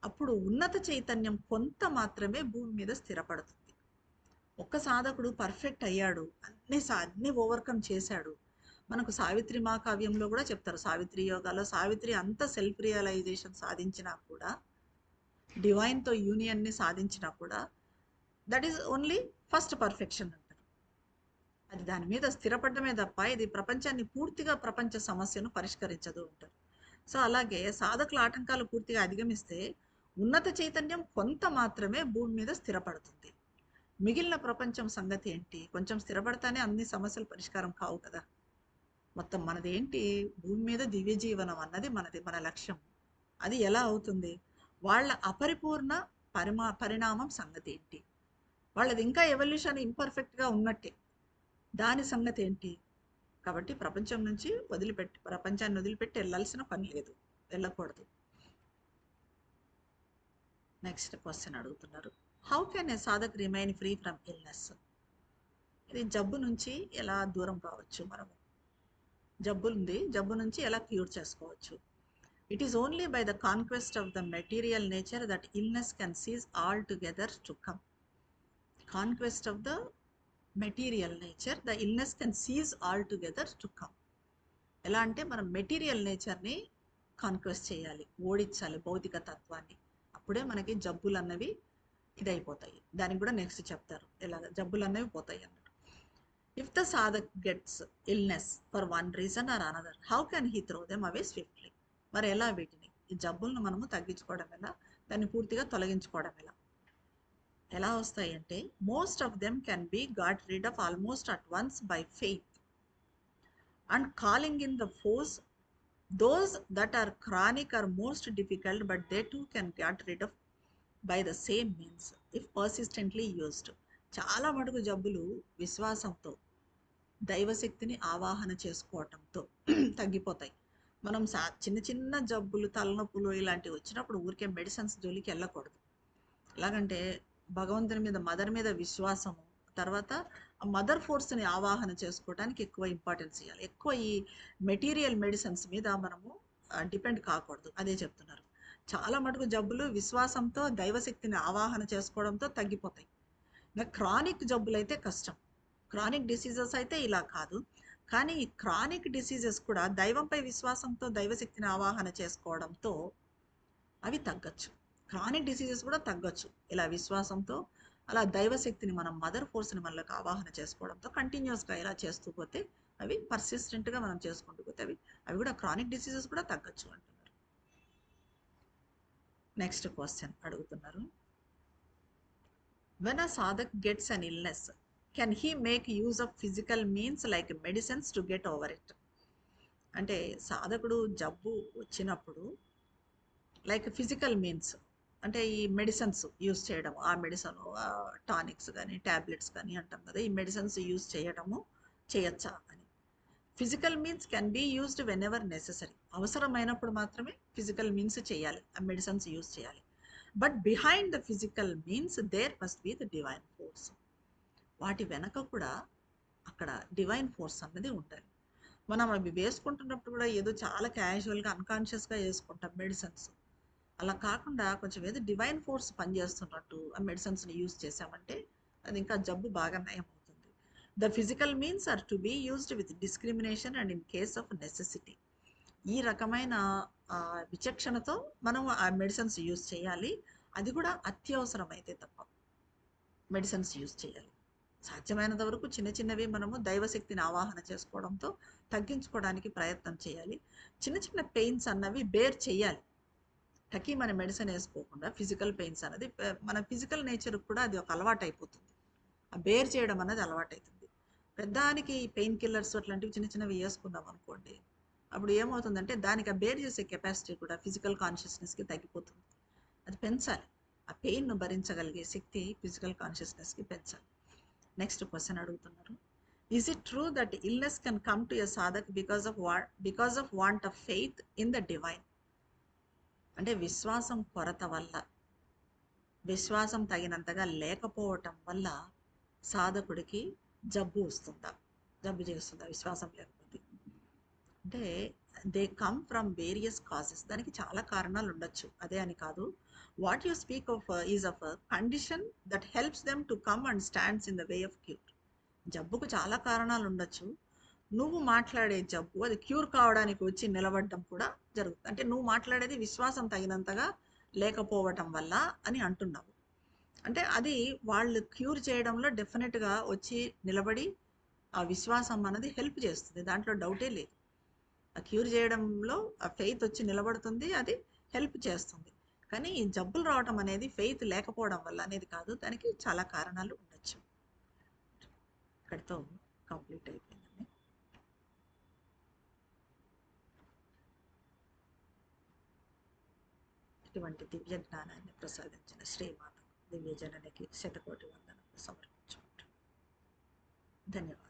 అప్పుడు ఉన్నత చైతన్యం కొంత మాత్రమే భూమి మీద స్థిరపడుతుంది. ఒక్క సాధకుడు పర్ఫెక్ట్ అయ్యాడు, అన్నీ ఓవర్కమ్ చేశాడు. మనకు సావిత్రి మహాకావ్యంలో కూడా చెప్తారు, సావిత్రి యోగాలో సావిత్రి అంత సెల్ఫ్ రియలైజేషన్ సాధించినా కూడా, డివైన్తో యూనియన్ని సాధించినా కూడా, that is only first perfection అంటారు. అది దాని మీద స్థిరపడమే తప్ప ఇది ప్రపంచాన్ని పూర్తిగా, ప్రపంచ సమస్యను పరిష్కరించదు అంటారు. సో అలాగే సాధకుల ఆటంకాలు పూర్తిగా అధిగమిస్తే ఉన్నత చైతన్యం కొంత మాత్రమే భూమి మీద స్థిరపడుతుంది. మిగిలిన ప్రపంచం సంగతి ఏంటి? కొంచెం స్థిరపడతానే అన్ని సమస్యలు పరిష్కారం కావు కదా. మొత్తం మనది ఏంటి, భూమి మీద దివ్య జీవనం అన్నది మనది, మన లక్ష్యం. అది ఎలా అవుతుంది? వాళ్ళ అపరిపూర్ణ పరిణామం సంగతి ఏంటి? వాళ్ళది ఇంకా ఎవల్యూషన్ ఇంపర్ఫెక్ట్గా ఉన్నట్టే, దాని సంగతి ఏంటి? కాబట్టి ప్రపంచాన్ని వదిలిపెట్టి వెళ్ళాల్సిన పని లేదు, వెళ్ళకూడదు. నెక్స్ట్ క్వశ్చన్ అడుగుతున్నారు, how can A సాధక్ remain free from illness? ఇది జబ్బు నుంచి ఎలా దూరం కావచ్చు మనము? జబ్బు నుంచి ఎలా క్యూర్ చేసుకోవచ్చు? It is only by the conquest of the material nature that illness can cease altogether to come. Conquest of the material nature, the illness can cease altogether to come. ఎలా అంటే మనం మెటీరియల్ నేచర్ని conquest చేయాలి, ఓడించాలి భౌతిక తత్వాన్ని, అప్పుడే మనకి జబ్బులు అన్నవి ఇదైపోతాయి. దానికి కూడా నెక్స్ట్ చెప్తారు ఎలాగ జబ్బులు అన్నవి పోతాయి అన్నట్టు. If the sadhak gets illness for one reason or another, how can he throw them away swiftly? మరి ఎలా వీటిని, ఈ జబ్బులను మనము తగ్గించుకోవడం ఎలా, దాన్ని పూర్తిగా తొలగించుకోవడం ఎలా వస్తాయి అంటే, most of them can be got rid of almost at once by faith and calling in the force. Those that are chronic or most difficult, but they too can got rid of by the same means if persistently used. చాలా మటుకు జబ్బులు విశ్వాసంతో, దైవశక్తిని ఆవాహన చేసుకోవటంతో తగ్గిపోతాయి. మనం చిన్న చిన్న జబ్బులు, తలనొప్పులు ఇలాంటివి వచ్చినప్పుడు ఊరికే మెడిసిన్స్ జోలికి వెళ్ళకూడదు. ఎలాగంటే భగవంతుని మీద, మదర్ మీద విశ్వాసము, తర్వాత ఆ మదర్ ఫోర్స్‌ని ఆవాహన చేసుకోవటానికి ఎక్కువ ఇంపార్టెన్స్ ఇయ్యాలి. ఎక్కువ ఈ మెటీరియల్ మెడిసిన్స్ మీద మనము డిపెండ్ కాకూడదు. అదే చెప్తున్నారు. చాలా మటుకు జబ్బులు విశ్వాసంతో, దైవశక్తిని ఆవాహన చేసుకోవడంతో తగ్గిపోతాయి. ఇంకా క్రానిక్ జబ్బులైతే కష్టం. క్రానిక్ డిసీజెస్ అయితే ఇలా కాదు. కానీ ఈ క్రానిక్ డిసీజెస్ కూడా దైవంపై విశ్వాసంతో, దైవశక్తిని ఆవాహన చేసుకోవడంతో అవి తగ్గొచ్చు. క్రానిక్ డిసీజెస్ కూడా తగ్గొచ్చు. ఇలా విశ్వాసంతో, అలా దైవశక్తిని మనం మదర్ ఫోర్స్‌ని మనలోకి ఆవాహన చేసుకోవడంతో కంటిన్యూయస్‌గా ఇలా చేస్తూ పోతే అవి పర్సిస్టెంట్‌గా మనం చేసుకుంటూ పోతే అవి కూడా క్రానిక్ డిసీజెస్ కూడా తగ్గొచ్చు అంటున్నారు. నెక్స్ట్ క్వశ్చన్ అడుగుతున్నారు. When a sadhak gets an illness, can he make use of physical means like medicines to get over it? అంటే సాధకుడు జబ్బు వచ్చినప్పుడు లైక్ ఫిజికల్ మీన్స్ అంటే ఈ మెడిసిన్స్ యూస్ చేయడం, ఆ మెడిసిన్ టానిక్స్ కానీ ట్యాబ్లెట్స్ కానీ అంటాం కదా, ఈ మెడిసిన్స్ యూస్ చేయడము చేయొచ్చా అని. Physical means can be used whenever necessary. అవసరమైనప్పుడు మాత్రమే ఫిజికల్ మీన్స్ చేయాలి, ఆ మెడిసిన్స్ యూస్ చేయాలి. But behind the physical means there must be the divine force. వాటి వెనక కూడా అక్కడ డివైన్ ఫోర్స్ అన్నది ఉండాలి. మనం అవి వేసుకుంటున్నప్పుడు కూడా ఏదో చాలా క్యాజువల్గా అన్కాన్షియస్గా వేసుకుంటాం మెడిసిన్స్. అలా కాకుండా కొంచెం ఏదో డివైన్ ఫోర్స్ పనిచేస్తున్నట్టు ఆ మెడిసిన్స్ని యూజ్ చేసామంటే అది ఇంకా జబ్బు బాగా నయం అవుతుంది. The physical means are to be used with discrimination and in case of necessity. ఈ రకమైన విచక్షణతో మనం ఆ మెడిసిన్స్ యూజ్ చేయాలి. అది కూడా అత్యవసరమైతే తప్ప మెడిసిన్స్ యూజ్ చేయాలి. సాధ్యమైనంత వరకు చిన్న చిన్నవి మనము దైవశక్తిని ఆవాహన చేసుకోవడంతో తగ్గించుకోవడానికి ప్రయత్నం చేయాలి. చిన్న చిన్న పెయిన్స్ అన్నవి బేర్ చేయాలి. మన మెడిసిన్ వేసుకోకుండా ఫిజికల్ పెయిన్స్ అనేది మన ఫిజికల్ నేచర్ కూడా అది ఒక అలవాటు అయిపోతుంది. ఆ బేర్ చేయడం అనేది అలవాటు అవుతుంది. పెద్దానికి పెయిన్ కిల్లర్స్ అట్లాంటివి చిన్న చిన్నవి వేసుకున్నాం అనుకోండి, అప్పుడు ఏమవుతుందంటే దానికి ఆ బేర్ చేసే కెపాసిటీ కూడా ఫిజికల్ కాన్షియస్నెస్కి తగ్గిపోతుంది. అది పెంచాలి. ఆ పెయిన్ను భరించగలిగే శక్తి ఫిజికల్ కాన్షియస్నెస్కి పెంచాలి. నెక్స్ట్ క్వశ్చన్ అడుగుతున్నారు. Is it true that illness can come to a సాధక్ because of want of faith in the divine? అంటే విశ్వాసం కొరత వల్ల, విశ్వాసం తగినంతగా లేకపోవటం వల్ల సాధకుడికి జబ్బు వస్తుందా, జబ్బు చేస్తుందా విశ్వాసం లేకపోతే? అంటే they come from various causes. దానికి చాలా కారణాలు ఉండొచ్చు, అదే అని కాదు. What you speak of is of condition that helps them to come and stands in the way of cure. జబ్బుకు చాలా కారణాలు ఉండొచ్చు. నువ్వు మాట్లాడే జబ్బు అది క్యూర్ కావడానికి వచ్చి నిలబడడం కూడా జరుగుతుంది. అంటే నువ్వు మాట్లాడేది విశ్వాసం తగినంతగా లేకపోవటం వల్ల అని అంటున్నావు. అంటే అది వాళ్ళు క్యూర్ చేయడంలో డెఫినెట్గా వచ్చి నిలబడి ఆ విశ్వాసం అన్నది హెల్ప్ చేస్తుంది, దాంట్లో డౌటే లేదు. ఆ క్యూర్ చేయడంలో ఆ ఫెయిత్ వచ్చి నిలబడుతుంది, అది హెల్ప్ చేస్తుంది. కానీ ఈ జబ్బులు రావడం అనేది ఫెయిత్ లేకపోవడం వల్ల అనేది కాదు, దానికి చాలా కారణాలు ఉండొచ్చు. ఇక్కడితో కంప్లీట్ అయిపోయిందండి. ఇటువంటి దివ్య జ్ఞానాన్ని ప్రసాదించిన శ్రీమాత దివ్య జననికి శతకోటి వందనలు సమర్పించుకుంటాం. ధన్యవాదాలు.